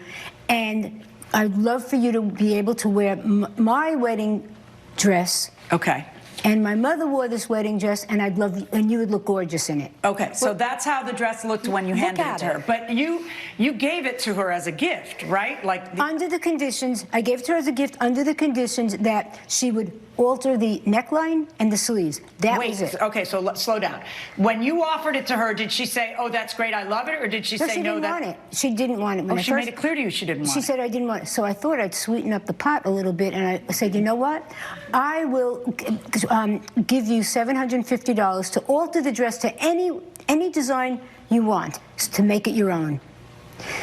And I'd love for you to be able to wear my wedding dress. Okay. And my mother wore this wedding dress, and and you would look gorgeous in it. Okay, so that's how the dress looked when you handed it to her. But you gave it to her as a gift, right? Under the conditions, I gave it to her as a gift under the conditions that she would alter the neckline and the sleeves. That was it. Okay, so slow down. When you offered it to her, did she say, "Oh, that's great, I love it," or did she say, "No, that"? She didn't want it. She didn't want it. Oh, she made it clear to you she didn't want it. She said I didn't want it. So I thought I'd sweeten up the pot a little bit, and I said, you know what? I will give you $750 to alter the dress to any design you want, to make it your own.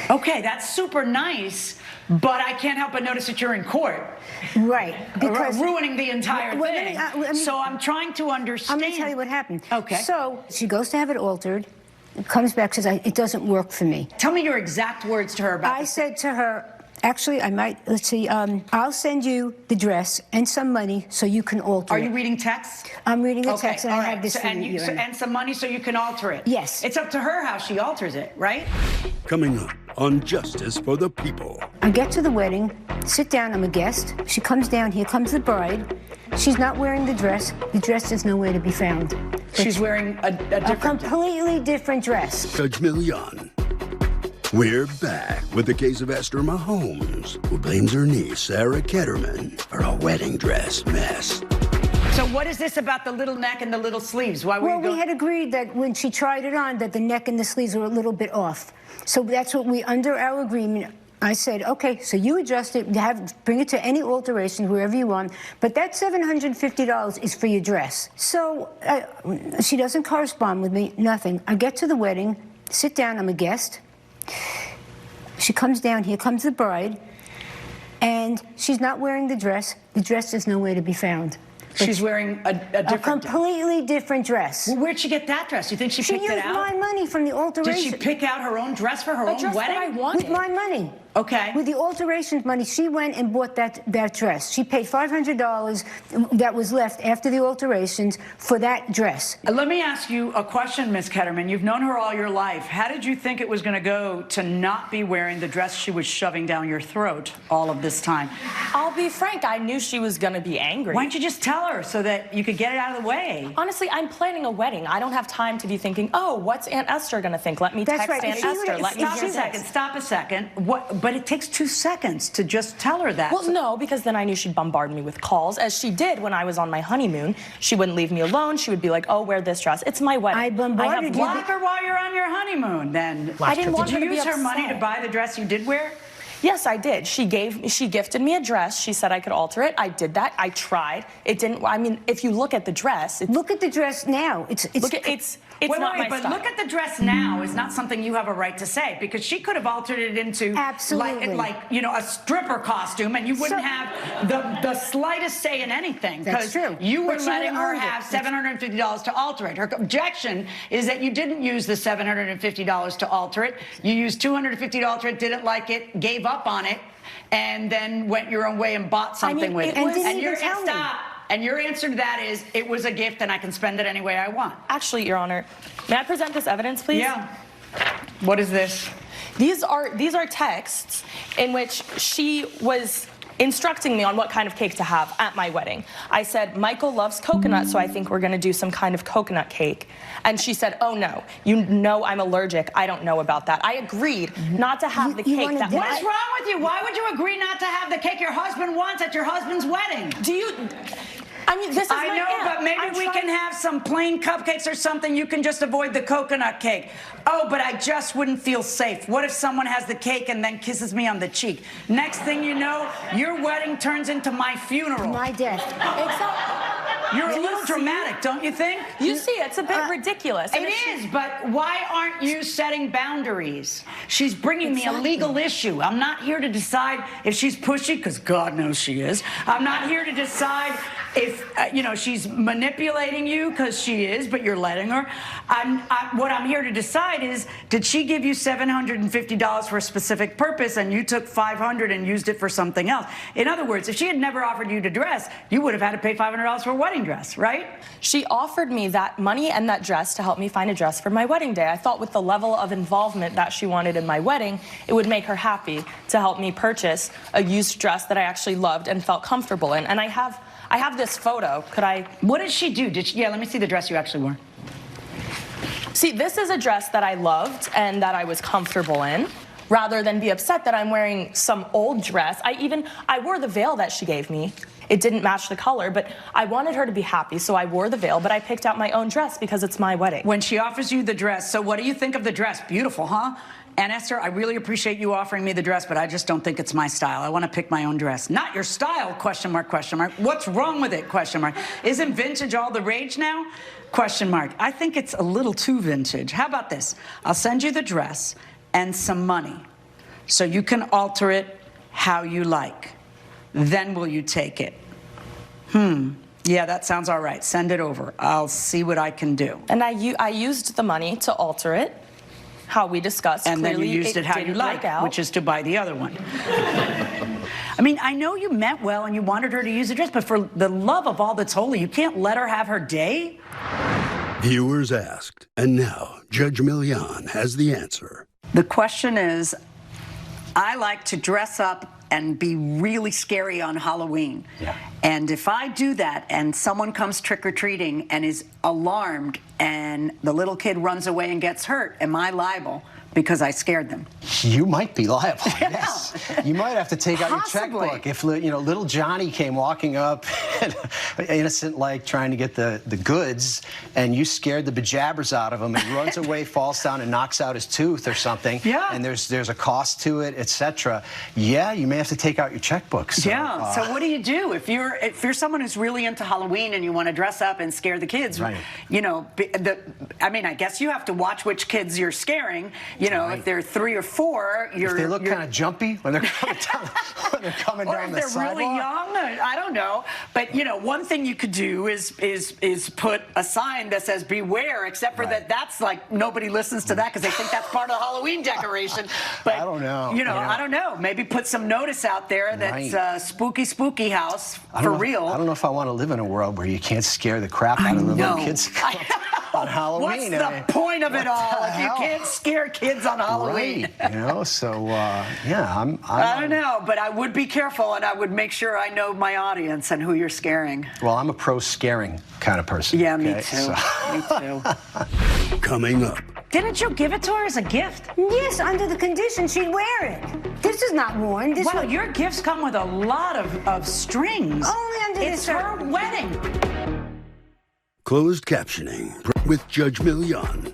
Okay, that's super nice, but I can't help but notice that you're in court. Right. Because ruining the entire thing. So I'm trying to understand. I'm going to tell you what happened. Okay. So she goes to have it altered, comes back, says, it doesn't work for me. Tell me your exact words to her about I said to her, Actually, I might, let's see, I'll send you the dress and some money so you can alter it. Are you reading text? I'm reading a text and all I right. have this So, for and, you. and some money so you can alter it. Yes. It's up to her how she alters it, right? Coming up on Justice for the People. I get to the wedding, sit down, I'm a guest. She comes down, here comes the bride. She's not wearing the dress. The dress is nowhere to be found. She's wearing a different... completely different dress. Judge Millian. We're back with the case of Esther Mahomes, who blames her niece, Sarah Ketterman, for a wedding dress mess. So what is this about the little neck and the little sleeves? Why were Well, you going... we had agreed that when she tried it on, that the neck and the sleeves were a little bit off. So that's what we, under our agreement, I said, okay, so you adjust it, bring it to any alterations wherever you want, but that $750 is for your dress. So she doesn't correspond with me, nothing. I get to the wedding, sit down, I'm a guest. She comes down, here comes the bride, and she's not wearing the dress. The dress is nowhere to be found. She's wearing a different... A completely different dress. Well, where'd she get that dress? You think she picked it out? She used my money from the alteration. Did she pick out her own dress for her own dress wedding? that I wanted. With my money. Okay. With the alterations money, she went and bought that dress. She paid $500 that was left after the alterations for that dress. Let me ask you a question, Miss Ketterman. You've known her all your life. How did you think it was going to go to not be wearing the dress she was shoving down your throat all of this time? I'll be frank, I knew she was going to be angry. Why don't you just tell her so that you could get it out of the way? Honestly, I'm planning a wedding. I don't have time to be thinking, oh, what's Aunt Esther going to think? Let me That's text right. Aunt Esther. Let me do this. Stop a second. But it takes 2 seconds to just tell her that. Well, no, because then I knew she'd bombard me with calls, as she did when I was on my honeymoon. She wouldn't leave me alone. She would be like, oh, wear this dress. It's my wedding. I bombarded you. Block her while you're on your honeymoon, then. I didn't want Did her you to be use her money upset. to buy the dress you did wear? Yes, I did. She gifted me a dress. She said I could alter it. I did that. I tried. It didn't. I mean, if you look at the dress, look at the dress now. It's not my but style. look at the dress now is not something you have a right to say, because she could have altered it into Absolutely. like you know, a stripper costume, and you wouldn't have the slightest say in anything. That's true. You were But she letting her owned it. have $750 to alter it. Her objection is that you didn't use the $750 to alter it. You used $250 to alter it, didn't like it, gave up on it, and then went your own way and bought something with it. And didn't even tell me. Stop. And your answer to that is, it was a gift and I can spend it any way I want. Actually, Your Honor, may I present this evidence, please? Yeah. What is this? These are texts in which she was instructing me on what kind of cake to have at my wedding. I said, Michael loves coconut, so I think we're going to do some kind of coconut cake. And she said, oh, no, you know I'm allergic. I don't know about that. I agreed not to have the cake. That what is wrong with you? Why would you agree not to have the cake your husband wants at your husband's wedding? Do you... I mean, this is I my know, aunt. but maybe we can have some plain cupcakes or something. You can just avoid the coconut cake. Oh, but I just wouldn't feel safe. What if someone has the cake and then kisses me on the cheek? Next thing you know, your wedding turns into my funeral. My death. Exactly. You're a little dramatic, don't you think? You see, it's a bit ridiculous. It is, but why aren't you setting boundaries? She's bringing me a legal issue. I'm not here to decide if she's pushy, because God knows she is. I'm not here to decide if, you know, she's manipulating you, because she is, but you're letting her. What I'm here to decide is, did she give you $750 for a specific purpose and you took $500 and used it for something else? In other words, if she had never offered you to dress, you would have had to pay $500 for a wedding dress, right? She offered me that money and that dress to help me find a dress for my wedding day. I thought with the level of involvement that she wanted in my wedding, it would make her happy to help me purchase a used dress that I actually loved and felt comfortable in. And I have this photo. Could I? What did she do? Yeah, let me see the dress you actually wore. See, this is a dress that I loved and that I was comfortable in, rather than be upset that I'm wearing some old dress. I wore the veil that she gave me. It didn't match the color, but I wanted her to be happy, so I wore the veil, but I picked out my own dress because it's my wedding. When she offers you the dress, so what do you think of the dress? Beautiful, huh? And Esther, I really appreciate you offering me the dress, but I just don't think it's my style. I want to pick my own dress. Not your style, question mark, question mark. What's wrong with it, question mark? Isn't vintage all the rage now? Question mark. I think it's a little too vintage. How about this? I'll send you the dress and some money so you can alter it how you like. Then will you take it? Yeah, that sounds all right. Send it over. I'll see what I can do. And I used the money to alter it. how we discussed. And then you Clearly, used it how you didn't like, work out. which is to buy the other one. I mean, I know you meant well and you wanted her to use the dress, but for the love of all that's holy, you can't let her have her day? Viewers asked, and now Judge Milian has the answer. The question is, I like to dress up and be really scary on Halloween. Yeah. And if I do that and someone comes trick-or-treating and is alarmed and the little kid runs away and gets hurt, am I liable because I scared them? You might be liable. Yeah. Yes. You might have to take out your Possibly. checkbook if little Johnny came walking up, innocent like trying to get the goods, and you scared the bejabbers out of him, and he runs away, falls down, and knocks out his tooth or something. Yeah. And there's a cost to it, etc. Yeah, you may have to take out your checkbook. So, Yeah. So what do you do if you're someone who's really into Halloween and you want to dress up and scare the kids? Right. You know, I guess you have to watch which kids you're scaring. You know, Right. if they're 3 or 4, if they look kind of jumpy when they're coming down, or down if the they're sidewalk. really young, I don't know. But you know, one thing you could do is put a sign that says "Beware." Except for Right. that's like nobody listens to that because they think that's part of the Halloween decoration. But I don't know. You know, I don't know. Maybe put some notice out there that's Right. spooky house I for don't know, real. I don't know if I want to live in a world where you can't scare the crap out of the little kids on Halloween. What's the point of it all if you hell? can't scare kids on Halloween? Right, you know, so yeah, I don't know, but I would be careful and I would make sure I know my audience and who you're scaring. Well, I'm a pro-scaring kind of person. Yeah, me okay, too. so- Me too. Coming up, Didn't you give it to her as a gift? Yes, under the condition she'd wear it. This is not worn. This Wow, was your gifts come with a lot of strings. only under It's this. her wedding. closed captioning with Judge Milian.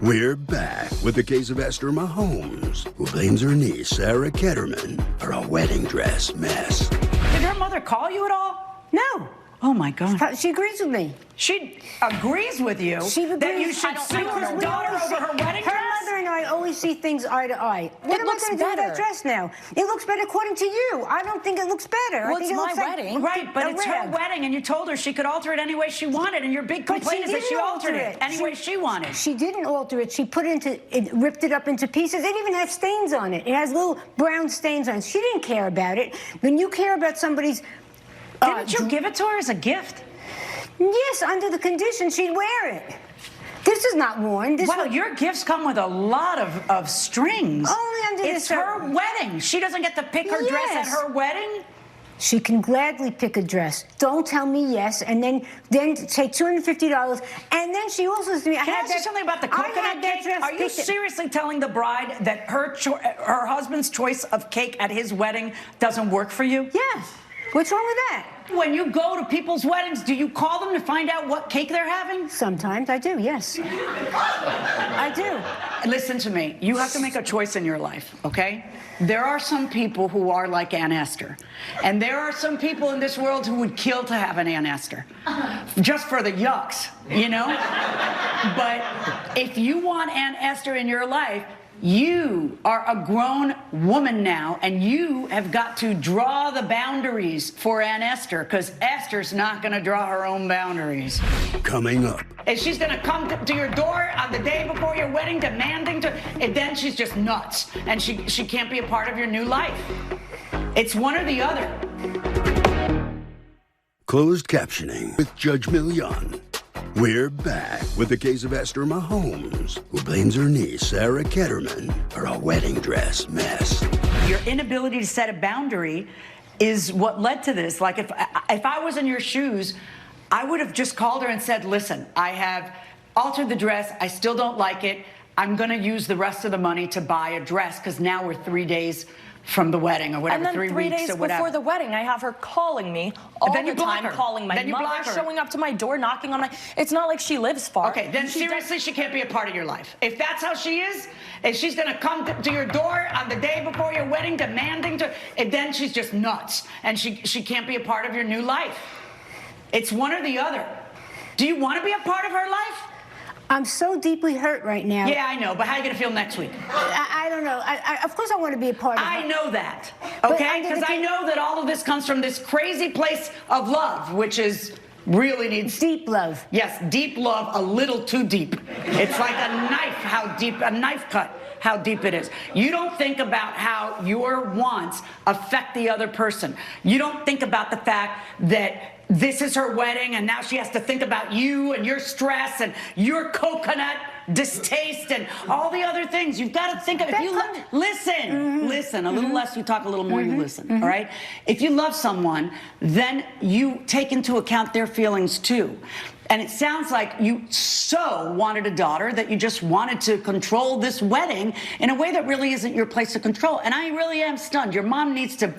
We're back with the case of Esther Mahomes, who blames her niece, Sarah Ketterman, for a wedding dress mess. Did her mother call you at all? No. Oh, my God. She agrees with me. She agrees with you She agrees. that you should sue her daughter over her wedding Her dress? mother and I always see things eye to eye. What am I looks going to do with that better. dress now? It looks better according to you. I don't think it looks better. Well, I think it's it my looks like wedding. Right, but a it's her rag. wedding, and you told her she could alter it any way she wanted, and your big But complaint is that she didn't altered alter it any way she wanted. She didn't alter it. She put it ripped it up into pieces. It even has stains on it. It has little brown stains on it. She didn't care about it. When you care about somebody's... Didn't you give it to her as a gift? Yes, under the condition she'd wear it. This is not worn. This Wow, was, your gifts come with a lot of strings. Only under It's this- her wedding. She doesn't get to pick her dress at Yes. her wedding? She can gladly pick a dress. Don't tell me yes, and then say $250. And then she also says to me, Can I ask you something about the coconut cake? Are you seriously telling the bride that her husband's choice of cake at his wedding doesn't work for you? Yes. What's wrong with that? When you go to people's weddings, do you call them to find out what cake they're having? Sometimes I do, yes. I do. Listen to me. You have to make a choice in your life, okay? There are some people who are like Aunt Esther. And there are some people in this world who would kill to have an Aunt Esther. Just for the yucks, you know? But if you want Aunt Esther in your life, you are a grown woman now, and you have got to draw the boundaries for Aunt Esther, because Esther's not going to draw her own boundaries. Coming up, And she's going to come to your door on the day before your wedding demanding to, and then she's just nuts, and she can't be a part of your new life. It's one or the other. closed captioning with Judge Milian. We're back with the case of Esther Mahomes, who blames her niece, Sarah Ketterman, for a wedding dress mess. Your inability to set a boundary is what led to this. Like, if I was in your shoes, I would have just called her and said, listen, I have altered the dress. I still don't like it. I'm going to use the rest of the money to buy a dress, because now we're 3 days from the wedding or whatever, And then 3 3 weeks days or whatever. before the wedding, I have her calling me all then the you block time, her. calling my Then you mother, block her. showing up to my door, knocking on my... It's not like she lives far. Okay, then seriously, she can't be a part of your life. If that's how she is, if she's going to come to your door on the day before your wedding demanding to, and then she's just nuts, and she can't be a part of your new life. It's one or the other. Do you want to be a part of her life? I'm so deeply hurt right now. Yeah, I know, but how are you going to feel next week? I don't know. Of course I want to be a part of it. I know that, But okay? under the Because I know that all of this comes from this crazy place of love, which is really needs deep love. Yes, deep love, a little too deep. It's like a knife, a knife cut, how deep it is. You don't think about how your wants affect the other person. You don't think about the fact that this is her wedding and now she has to think about you and your stress and your coconut distaste and all the other things. You've got to think of, if you listen, a little less you talk, a little more you listen, all right? If you love someone, then you take into account their feelings too. And it sounds like you so wanted a daughter that you just wanted to control this wedding in a way that really isn't your place to control. And I really am stunned. Your mom needs to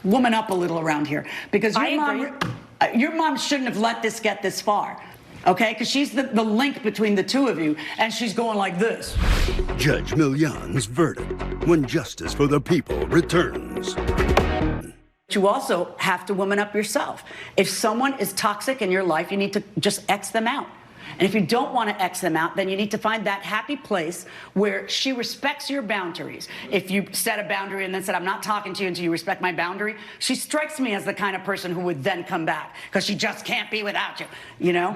woman up a little around here, because your mom shouldn't have let this get this far. Okay, because she's the link between the two of you, and she's going like this. Judge Million's verdict when justice for the people returns. You also have to woman up yourself. If someone is toxic in your life, you need to just X them out. And if you don't want to X them out, then you need to find that happy place where she respects your boundaries. If you set a boundary and then said, I'm not talking to you until you respect my boundary, she strikes me as the kind of person who would then come back because she just can't be without you, you know?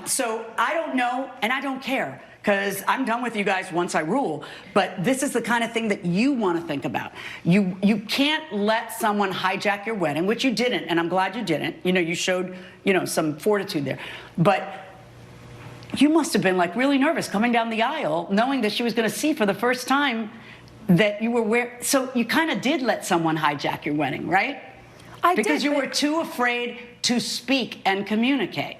So I don't know, and I don't care, because I'm done with you guys once I rule. But this is the kind of thing that you want to think about. You can't let someone hijack your wedding, which you didn't, and I'm glad you didn't. You know, you showed, you know, some fortitude there. But you must have been like really nervous coming down the aisle, knowing that she was going to see for the first time that you were so you kind of did let someone hijack your wedding, right? Because you were too afraid to speak and communicate.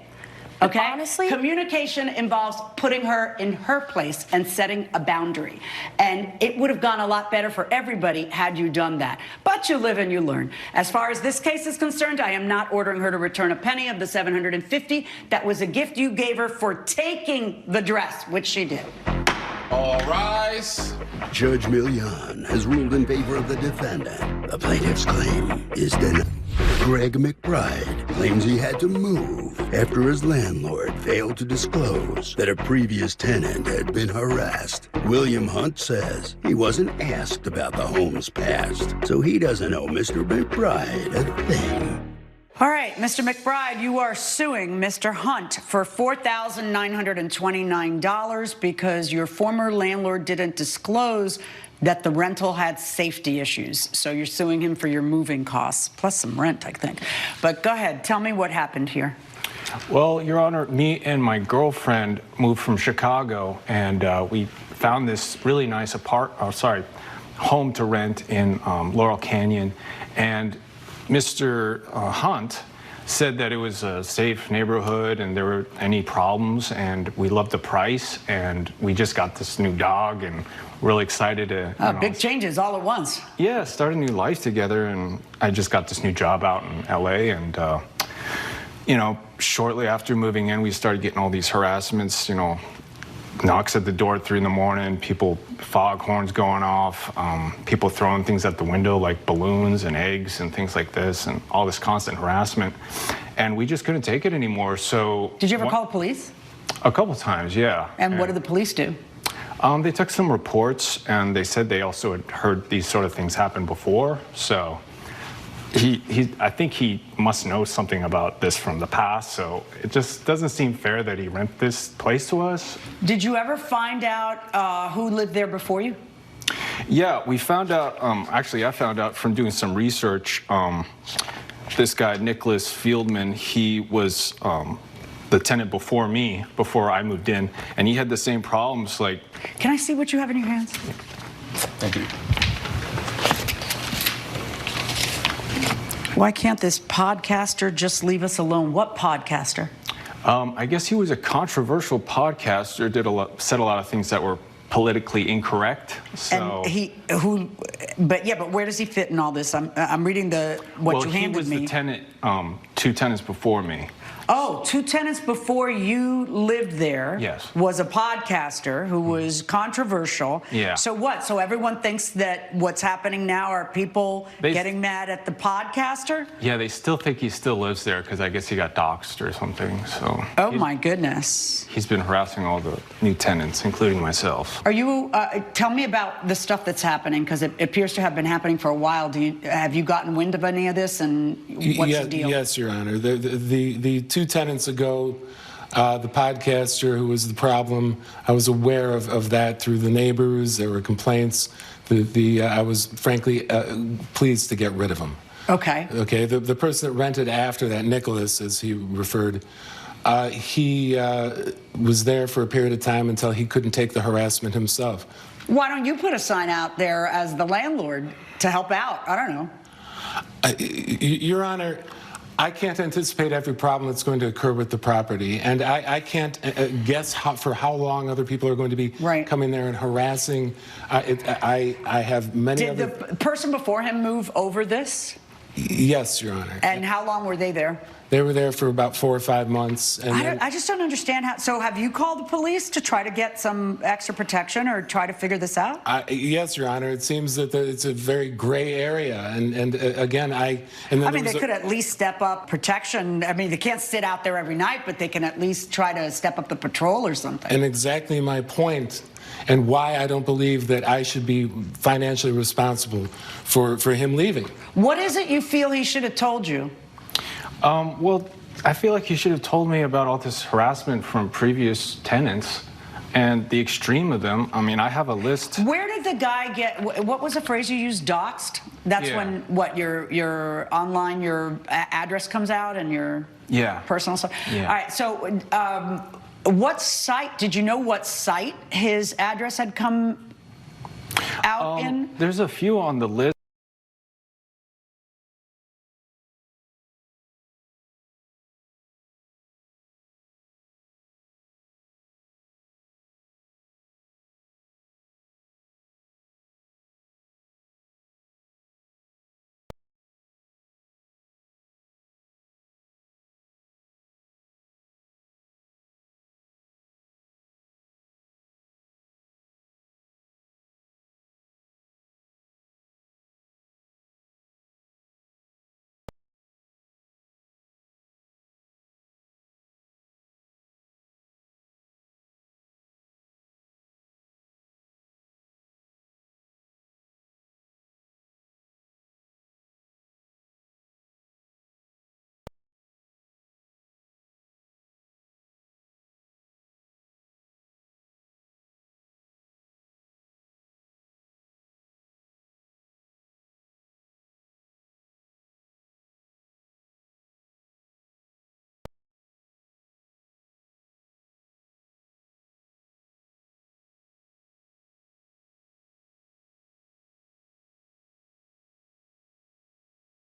Okay? Honestly, communication involves putting her in her place and setting a boundary. And it would have gone a lot better for everybody had you done that. But you live and you learn. As far as this case is concerned, I am not ordering her to return a penny of the $750. That was a gift you gave her for taking the dress, which she did. All rise. Judge Million has ruled in favor of the defendant. The plaintiff's claim is denied. Greg McBride claims he had to move after his landlord failed to disclose that a previous tenant had been harassed. William Hunt says he wasn't asked about the home's past, so he doesn't owe Mr. McBride a thing. All right, Mr. McBride, you are suing Mr. Hunt for $4,929 because your former landlord didn't disclose that the rental had safety issues. So you're suing him for your moving costs, plus some rent, I think. But go ahead, tell me what happened here. Well, Your Honor, me and my girlfriend moved from Chicago, and we found this really nice home to rent in Laurel Canyon. And Mr. Hunt said that it was a safe neighborhood and there were any problems, and we loved the price, and we just got this new dog and really excited to big changes all at once. Yeah, start a new life together. And I just got this new job out in LA, and you know, shortly after moving in, we started getting all these harassments, you know, knocks at the door at 3 in the morning, people, foghorns going off, people throwing things at the window like balloons and eggs and things like this, and all this constant harassment. And we just couldn't take it anymore. So did you ever call the police? A couple times, yeah. And what did the police do? They took some reports, and they said they also had heard these sort of things happen before. So I think he must know something about this from the past, so it just doesn't seem fair that he rent this place to us. Did you ever find out who lived there before you? Yeah, we found out, actually I found out from doing some research, this guy, Nicholas Fieldman, he was the tenant before me, before I moved in, and he had the same problems, like... Can I see what you have in your hands? Thank you. Why can't this podcaster just leave us alone? What podcaster? I guess he was a controversial podcaster, said a lot of things that were politically incorrect. So. And but where does he fit in all this? I'm reading what you handed me. He was the tenant, 2 tenants before me. Oh, 2 tenants before you lived there. Yes. Was a podcaster who was controversial. Yeah. So what? So everyone thinks that what's happening now are people getting mad at the podcaster? Yeah, they still think he still lives there because I guess he got doxxed or something. So. Oh my goodness. He's been harassing all the new tenants, including myself. Are you? Tell me about the stuff that's happening, because it appears to have been happening for a while. Have you gotten wind of any of this, and what's the deal? Yes, Your Honor. The 2 tenants ago, the podcaster who was the problem, I was aware of that through the neighbors. There were complaints. I was frankly pleased to get rid of him. Okay. Okay. The person that rented after that, Nicholas, as he referred, he was there for a period of time until he couldn't take the harassment himself. Why don't you put a sign out there as the landlord to help out? I don't know. Your Honor, I can't anticipate every problem that's going to occur with the property, and I can't guess for how long other people are going to be coming there and harassing. I have many Did the person before him move over this? Yes, Your Honor. And how long were they there? They were there for about 4 or 5 months. And I just don't understand how. So have you called the police to try to get some extra protection or try to figure this out? Yes, Your Honor. It seems that it's a very gray area. And again, I mean, they could at least step up protection. I mean, they can't sit out there every night, but they can at least try to step up the patrol or something. And exactly my point. And why I don't believe that I should be financially responsible for him leaving. What is it you feel he should have told you? Well, I feel like he should have told me about all this harassment from previous tenants and the extreme of them. I mean, I have a list. Where did the guy get, what was the phrase you used, doxed? That's when, what, your online, your address comes out and your personal stuff? Yeah. All right, so what site, did you know what site his address had come out in? There's a few on the list.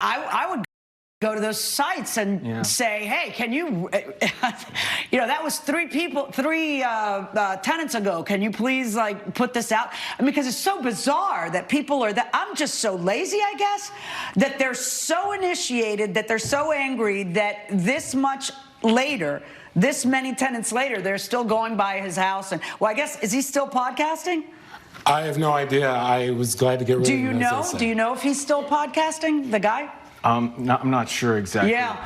I would go to those sites and say, hey, can you, you know, that was 3 tenants ago. Can you please like put this out? I mean, because it's so bizarre that people are that, I'm just so lazy, I guess, that they're so initiated, that they're so angry that this much later, this many tenants later, they're still going by his house. And well, I guess, is he still podcasting? I have no idea. I was glad to get rid of him. Do you know? Do you know if he's still podcasting, the guy? I'm not sure exactly. Yeah.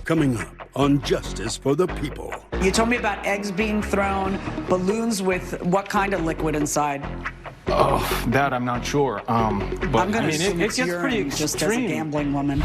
Coming up on Justice for the People. You told me about eggs being thrown, balloons with what kind of liquid inside? Oh, that I'm not sure. But I'm going to assume it gets pretty extreme. Just as a gambling woman.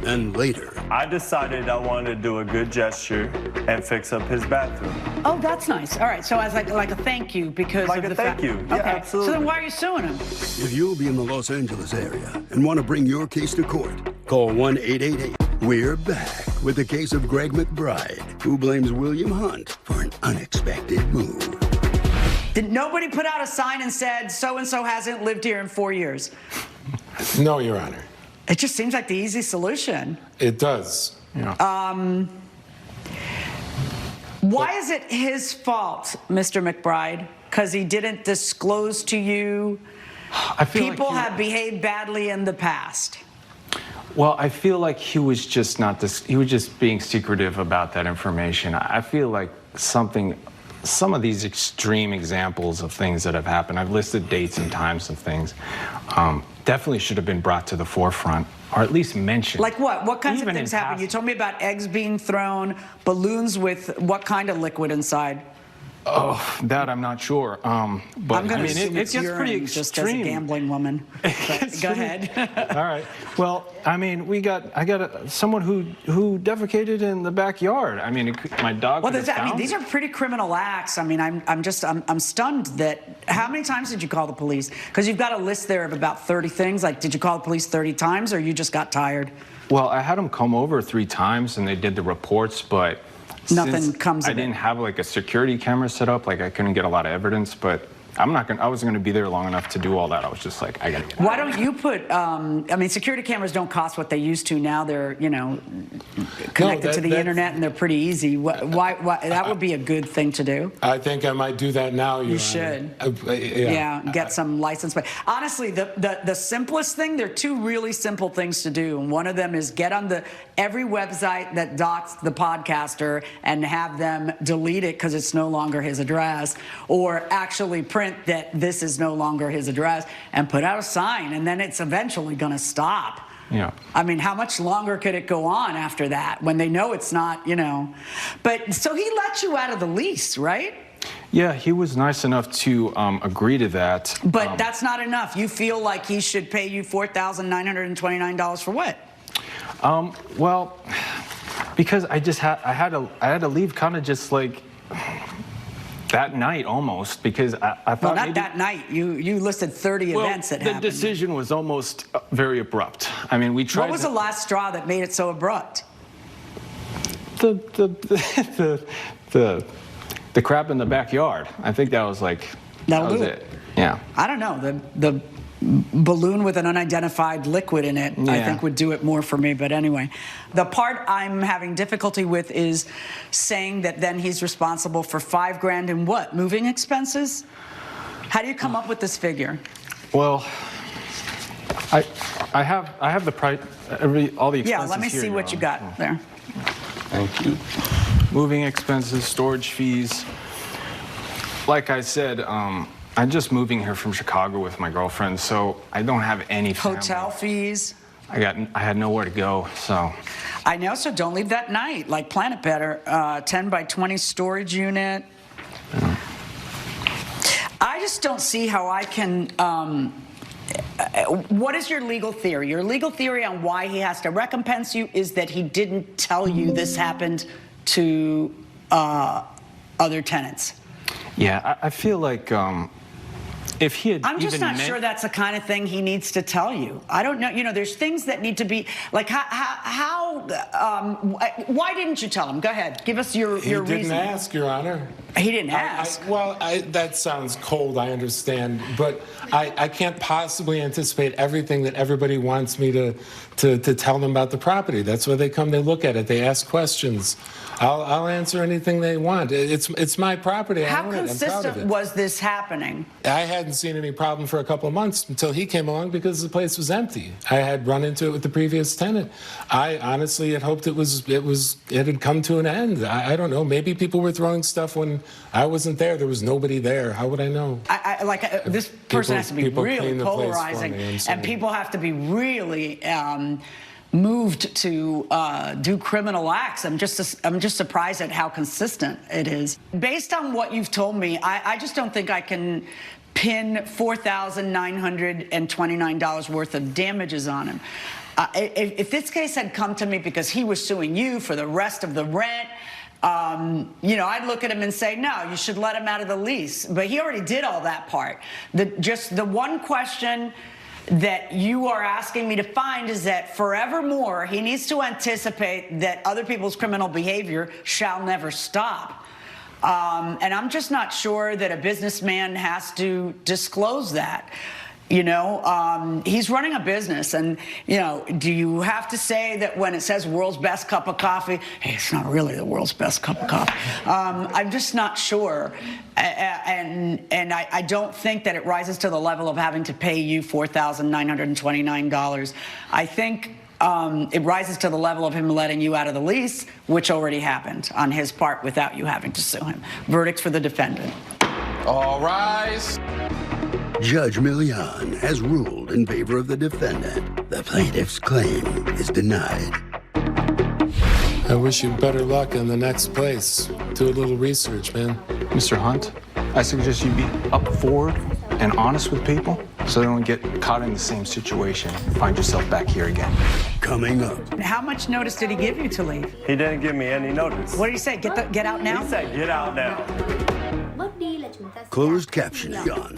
And later, I decided I wanted to do a good gesture and fix up his bathroom. Oh, that's nice. All right, so as like a thank you because like of the thank you. Yeah, okay. absolutely. So then why are you suing him? if you'll be in the Los Angeles area and want to bring your case to court, call 1-888. We're back with the case of Greg McBride, who blames William Hunt for an unexpected move. Did nobody put out a sign and said so-and-so hasn't lived here in 4 years? No, Your Honor. It just seems like the easy solution. It does. Yeah. Why is it his fault, Mr. McBride? Because he didn't disclose to you? I feel people like have behaved badly in the past. Well, I feel like he was just he was just being secretive about that information. I feel like some of these extreme examples of things that have happened, I've listed dates and times of things, definitely should have been brought to the forefront, or at least mentioned. Like what? What kinds of Even things in happened? You told me about eggs being thrown, balloons with what kind of liquid inside? Oh, that I'm not sure. But I'm going I to mean, assume it it's gets pretty urine, extreme. just as a gambling woman. But go ahead. All right. Well, I mean, I got someone who defecated in the backyard. I mean, my dog. Well, could have I mean, found these it. are pretty criminal acts. I mean, I'm stunned that. How many times did you call the police? Because you've got a list there of about 30 things. Like, did you call the police 30 times, or you just got tired? Well, I had them come over 3 times, and they did the reports, but nothing comes of it. I didn't have like a security camera set up. Like, I couldn't get a lot of evidence, but I wasn't gonna be there long enough to do all that. I was just like, I gotta get out. Why don't you put? I mean, security cameras don't cost what they used to now. They're connected to the internet, and they're pretty easy. Why? That would be a good thing to do. I think I might do that now. You should. Yeah, get some license. But honestly, the simplest thing. There are 2 really simple things to do, and one of them is get on every website that docks the podcaster and have them delete it because it's no longer his address, or actually print that this is no longer his address and put out a sign, and then it's eventually going to stop. Yeah. I mean, how much longer could it go on after that when they know it's not, But so he let you out of the lease, right? Yeah, he was nice enough to agree to that. But that's not enough. You feel like he should pay you $4,929 for what? Well, because I had to leave kind of just like that night almost, because I thought well, not that night. You listed 30 events that happened. The decision was almost very abrupt. I mean, we tried. What was the last straw that made it so abrupt? The crap in the backyard. I think that was like that was it. Yeah. I don't know. The balloon with an unidentified liquid in it, I think would do it more for me. But anyway, the part I'm having difficulty with is saying that then he's responsible for $5 grand in what? Moving expenses? How do you come up with this figure? Well, I have the price, all the expenses. Yeah, let me see what you got there. Thank you. Moving expenses, storage fees. Like I said, I'm just moving here from Chicago with my girlfriend, so I don't have any family. Hotel fees. I had nowhere to go, so. I know, so don't leave that night. Like, plan it better. 10 by 20 storage unit. Yeah. I just don't see how I can. What is your legal theory? Your legal theory on why he has to recompense you is that he didn't tell you this happened to other tenants. Yeah, I feel like if he had I'm just even not sure that's the kind of thing he needs to tell you. I don't know. There's things that need to be like why didn't you tell him? Go ahead. Give us your reason. He didn't ask, Your Honor. He didn't ask. That sounds cold, I understand, but I can't possibly anticipate everything that everybody wants me to tell them about the property. That's why they come, they look at it, they ask questions. I'll answer anything they want. It's my property. How I own it. I'm proud of consistent it. was this happening? I hadn't seen any problem for a couple of months until he came along because the place was empty. I had run into it with the previous tenant. I honestly had hoped it had come to an end. I don't know. Maybe people were throwing stuff when I wasn't there. There was nobody there. How would I know? This person has to be really polarizing, and me. people have to be really moved to do criminal acts. I'm just surprised at how consistent it is. Based on what you've told me, I just don't think I can pin $4,929 worth of damages on him. If this case had come to me because he was suing you for the rest of the rent, I'd look at him and say, no, you should let him out of the lease. But he already did all that part. The one question that you are asking me to find is that forevermore he needs to anticipate that other people's criminal behavior shall never stop. And I'm just not sure that a businessman has to disclose that. He's running a business, and, do you have to say that when it says world's best cup of coffee, hey, it's not really the world's best cup of coffee? I'm just not sure. And I don't think that it rises to the level of having to pay you $4,929. I think it rises to the level of him letting you out of the lease, which already happened on his part without you having to sue him. Verdict for the defendant. All rise. Judge Millian has ruled in favor of the defendant. The plaintiff's claim is denied. I wish you better luck in the next place. Do a little research, man. Mr. Hunt, I suggest you be up forward and honest with people so they don't get caught in the same situation and find yourself back here again. Coming up. How much notice did he give you to leave? He didn't give me any notice. What did he say? Get out now? He said, get out now. Closed captioning on.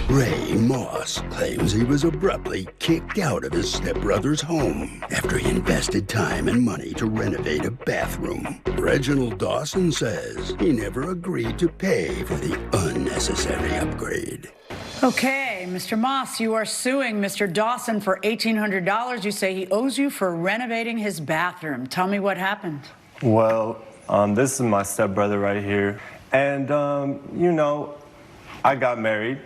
Ray Moss claims he was abruptly kicked out of his stepbrother's home after he invested time and money to renovate a bathroom. Reginald Dawson says he never agreed to pay for the unnecessary upgrade. Okay, Mr. Moss, you are suing Mr. Dawson for $1,800. You say he owes you for renovating his bathroom. Tell me what happened. Well, this is my stepbrother right here. And, you know, I got married,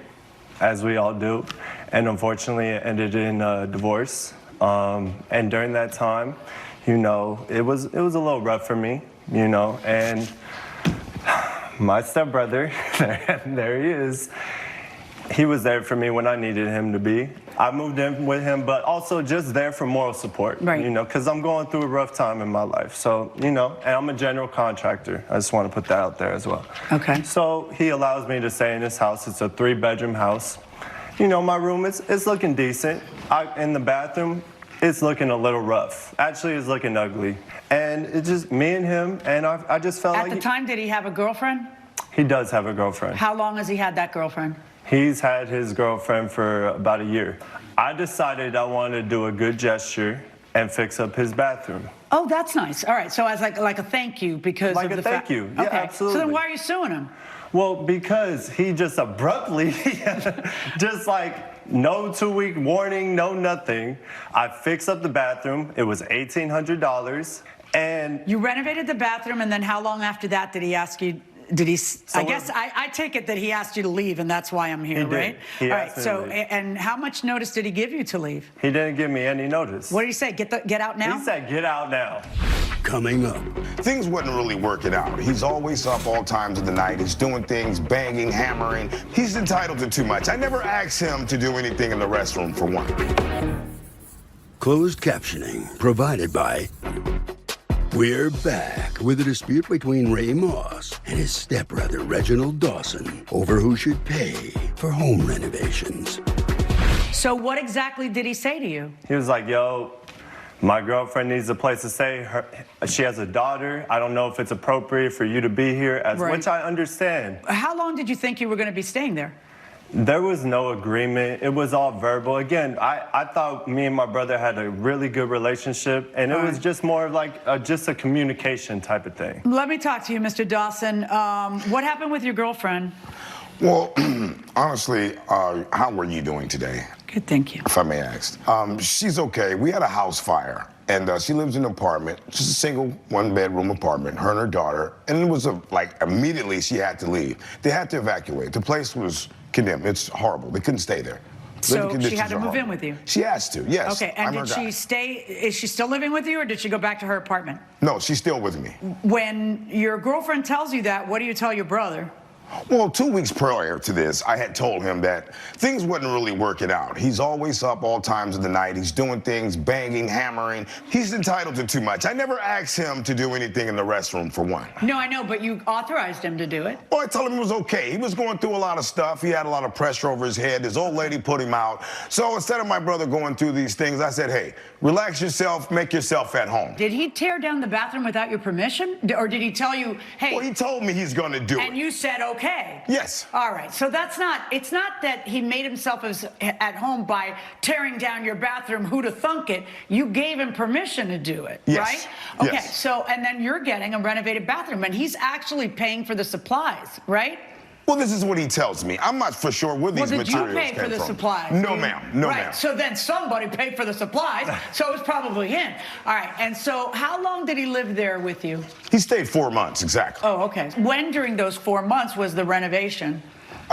as we all do, and unfortunately it ended in divorce. And during that time, you know, it was a little rough for me, you know, and my stepbrother, there he is, he was there for me when I needed him to be. I moved in with him, but also just there for moral support, right. You know, because I'm going through a rough time in my life. So, you know, and I'm a general contractor. I just want to put that out there as well. Okay. So he allows me to stay in his house. It's a 3-bedroom house. You know, my room, it's looking decent. In the bathroom, it's looking a little rough. Actually, it's looking ugly. And it's just me and him, and I just felt like... At the time, did he have a girlfriend? He does have a girlfriend. How long has he had that girlfriend? He's had his girlfriend for about a year. I decided I wanted to do a good gesture and fix up his bathroom. Oh, that's nice. All right, so as like a thank you because like of the thank you. Yeah, okay. absolutely. So then why are you suing him? Well, because he just abruptly, just like no 2-week warning, no nothing. I fixed up the bathroom. It was $1,800, and you renovated the bathroom, and then how long after that did he ask you? Did he? I guess I take it that he asked you to leave, and that's why I'm here, he did. right? He All right. asked me So, to leave. and how much notice did he give you to leave? He didn't give me any notice. What did he say? Get out now? He said, get out now. Coming up. Things wasn't really working out. He's always up all times of the night. He's doing things, banging, hammering. He's entitled to too much. I never asked him to do anything in the restroom, for one. Closed captioning provided by... We're back with a dispute between Ray Moss and his stepbrother Reginald Dawson over who should pay for home renovations. So what exactly did he say to you? He was like, yo, my girlfriend needs a place to stay. She has a daughter. I don't know if it's appropriate for you to be here, which I understand. How long did you think you were going to be staying there? There was no agreement. It was all verbal. Again, I thought me and my brother had a really good relationship, and it was just more like just a communication type of thing. Let me talk to you, Mr. Dawson. What happened with your girlfriend? Well, honestly, how are you doing today? Good, thank you. If I may ask. She's okay. We had a house fire, and she lives in an apartment, just a single 1-bedroom apartment, her and her daughter, and it was like immediately she had to leave. They had to evacuate. The place was condemned. It's horrible. They couldn't stay there. So she had to move in with you? She has to, yes. Okay, and did she stay, is she still living with you, or did she go back to her apartment? No, she's still with me. When your girlfriend tells you that, what do you tell your brother? Well, 2 weeks prior to this, I had told him that things wasn't really working out. He's always up all times of the night. He's doing things, banging, hammering. He's entitled to too much. I never asked him to do anything in the restroom, for one. No, I know, but you authorized him to do it. Well, I told him it was okay. He was going through a lot of stuff. He had a lot of pressure over his head. His old lady put him out. So instead of my brother going through these things, I said, hey, relax yourself, make yourself at home. Did he tear down the bathroom without your permission? Or did he tell you, hey... Well, he told me he's going to do it. And you said, okay. Yes. All right, so it's not that he made himself at home by tearing down your bathroom, who to thunk it. You gave him permission to do it, yes. right? Okay, yes. So, and then you're getting a renovated bathroom, and he's actually paying for the supplies, right? Well, this is what he tells me. I'm not for sure where these materials came from. Did you pay for the supplies? No, ma'am. No, ma'am. Right, so then somebody paid for the supplies, so it was probably him. All right, and so how long did he live there with you? He stayed 4 months, exactly. Oh, okay. When during those 4 months was the renovation?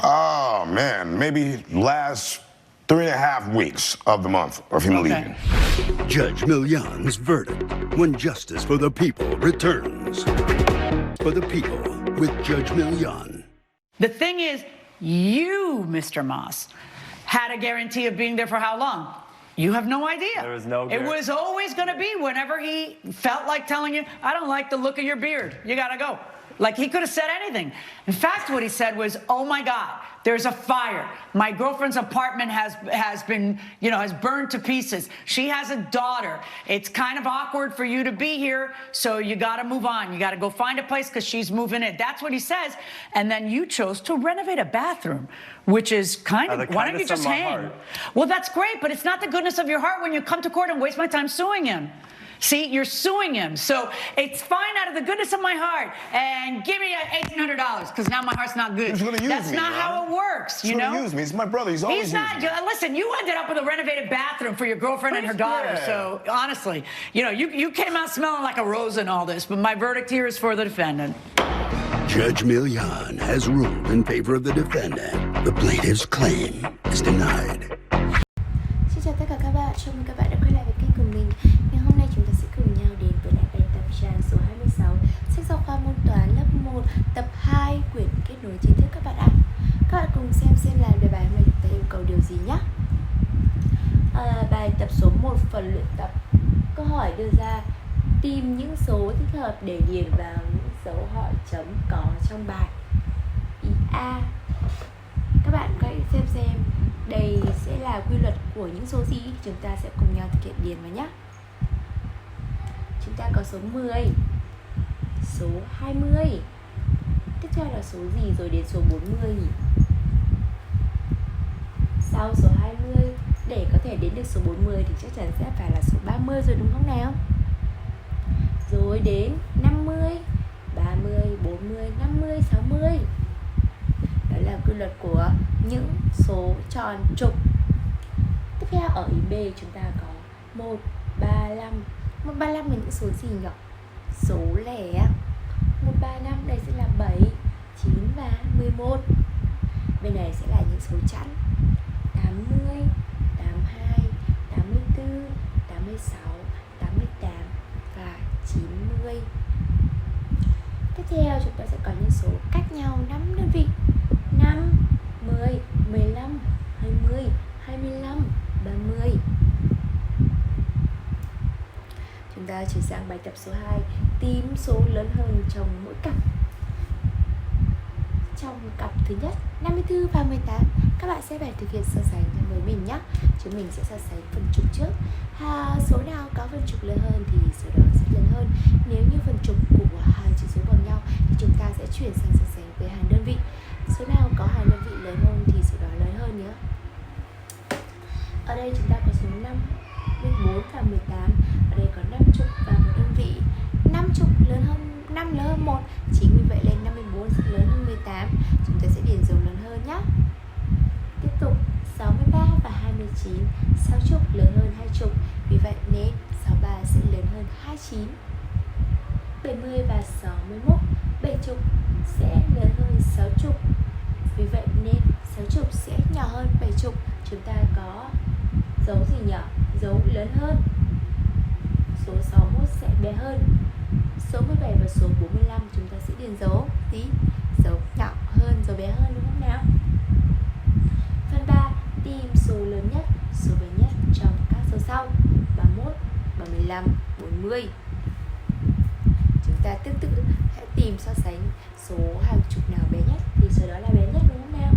Oh, man, maybe last 3.5 weeks of the month of him leaving. Judge Million's verdict when justice for the people returns. For the people with Judge Million. The thing is, you, Mr. Moss, had a guarantee of being there for how long? You have no idea. There was no It was always going to be whenever he felt like telling you, I don't like the look of your beard. You got to go. Like, he could have said anything. In fact, what he said was, oh my God, there's a fire. My girlfriend's apartment has been, has burned to pieces. She has a daughter. It's kind of awkward for you to be here, so you got to move on. You got to go find a place because she's moving in. That's what he says. And then you chose to renovate a bathroom, which is kind of, why don't you just hang? Well, that's great, but it's not the goodness of your heart when you come to court and waste my time suing him. See, you're suing him. So it's fine out of the goodness of my heart. And give me $1,800 because now my heart's not good. He's gonna use That's me, not how it works, He's gonna use me. He's my brother. He's always not. using me. Listen, you ended up with a renovated bathroom for your girlfriend and her daughter. Yeah. So honestly, you came out smelling like a rose in all this. But my verdict here is for the defendant. Judge Milian has ruled in favor of the defendant. The plaintiff's claim is denied. Xin chào tất cả các bạn, chào mừng các bạn đã quay lại với kênh của mình. Ngày hôm nay chúng ta sẽ cùng nhau đến với lại bài tập trang số 26, sách giáo khoa môn toán lớp 1, tập 2, quyển kết nối chính thức các bạn ạ. Các bạn cùng xem là đề bài hôm nay chúng ta yêu cầu điều gì nhé. Bài tập số 1 phần luyện tập. Câu hỏi đưa ra: tìm những số thích hợp để điền vào những dấu hỏi chấm có trong bài. Ý A. Các bạn hãy xem đây sẽ là quy luật của những số gì, chúng ta sẽ cùng nhau thực hiện điền vào nhé. Chúng ta có số 10, số 20. Tiếp theo là số gì rồi đến số 40 nhỉ? Sau số 20 để có thể đến được số 40 thì chắc chắn sẽ phải là số 30 rồi đúng không nào? Rồi đến 50, 30, 40, 50, 60. Đó là quy luật của những số tròn trục. Tiếp theo ở ý B chúng ta có 135. 135 là những số gì nhỉ? Số lẻ. 135 đây sẽ là 7, 9 và 11. Bên này sẽ là những số chẵn: 80, 82, 84, 86, 88 và 90. Tiếp theo chúng ta sẽ có những số cách nhau 5 đơn vị: 5, 10, 15, 20, 25, 30. Chúng ta chuyển sang bài tập số 2, tìm số lớn hơn trong mỗi cặp. Trong cặp thứ nhất 54 và 18, các bạn sẽ phải thực hiện so sánh với mình nhé. Chúng mình sẽ so sánh phần trục trước. Số nào có phần trục lớn hơn thì số đó sẽ lớn hơn. Nếu như phần trục của hai chữ số bằng nhau thì chúng ta sẽ chuyển sang so sánh với hàng đơn vị. Số nào có hàng đơn vị lớn hơn thì số đó lớn hơn nhé. Ở đây chúng ta có số 5, 14 và 18. Ở đây có 5 trục và một đơn vị. 5 trục lớn hơn 5 lớn hơn 1. Chính vì vậy nên 54 sẽ lớn hơn 18. Chúng ta sẽ điền dấu lớn hơn nhé. Tiếp tục 63 và 29. 6 trục lớn hơn 2 trục. Vì vậy nên 63 sẽ lớn hơn 29. 70 và 61. 7 trục sẽ lớn hơn 6 trục. Vì vậy nên 6 trục sẽ nhỏ hơn 7 trục. Chúng ta có dấu gì nhỉ? Dấu lớn hơn. Số 61 sẽ bé hơn. Số 17 và số 45 chúng ta sẽ điền dấu gì? Dấu nhỏ hơn, dấu bé hơn đúng không nào? Phần 3, tìm số lớn nhất, số bé nhất trong các số sau: 31, 35, 40. Chúng ta tương tự hãy tìm so sánh số hàng chục nào bé nhất thì số đó là bé nhất đúng không nào?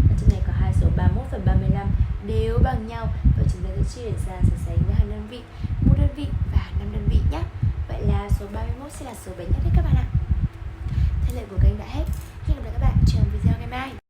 Ở trong này có hai số 31 và 35 đều bằng nhau, và chúng ta sẽ chuyển sang so sánh với hàng đơn vị, một đơn vị và 5 đơn vị nhé. Vậy là số 31 sẽ là số bé nhất đấy các bạn ạ. Thời lượng của kênh đã hết. Hẹn gặp lại các bạn trong video ngày mai.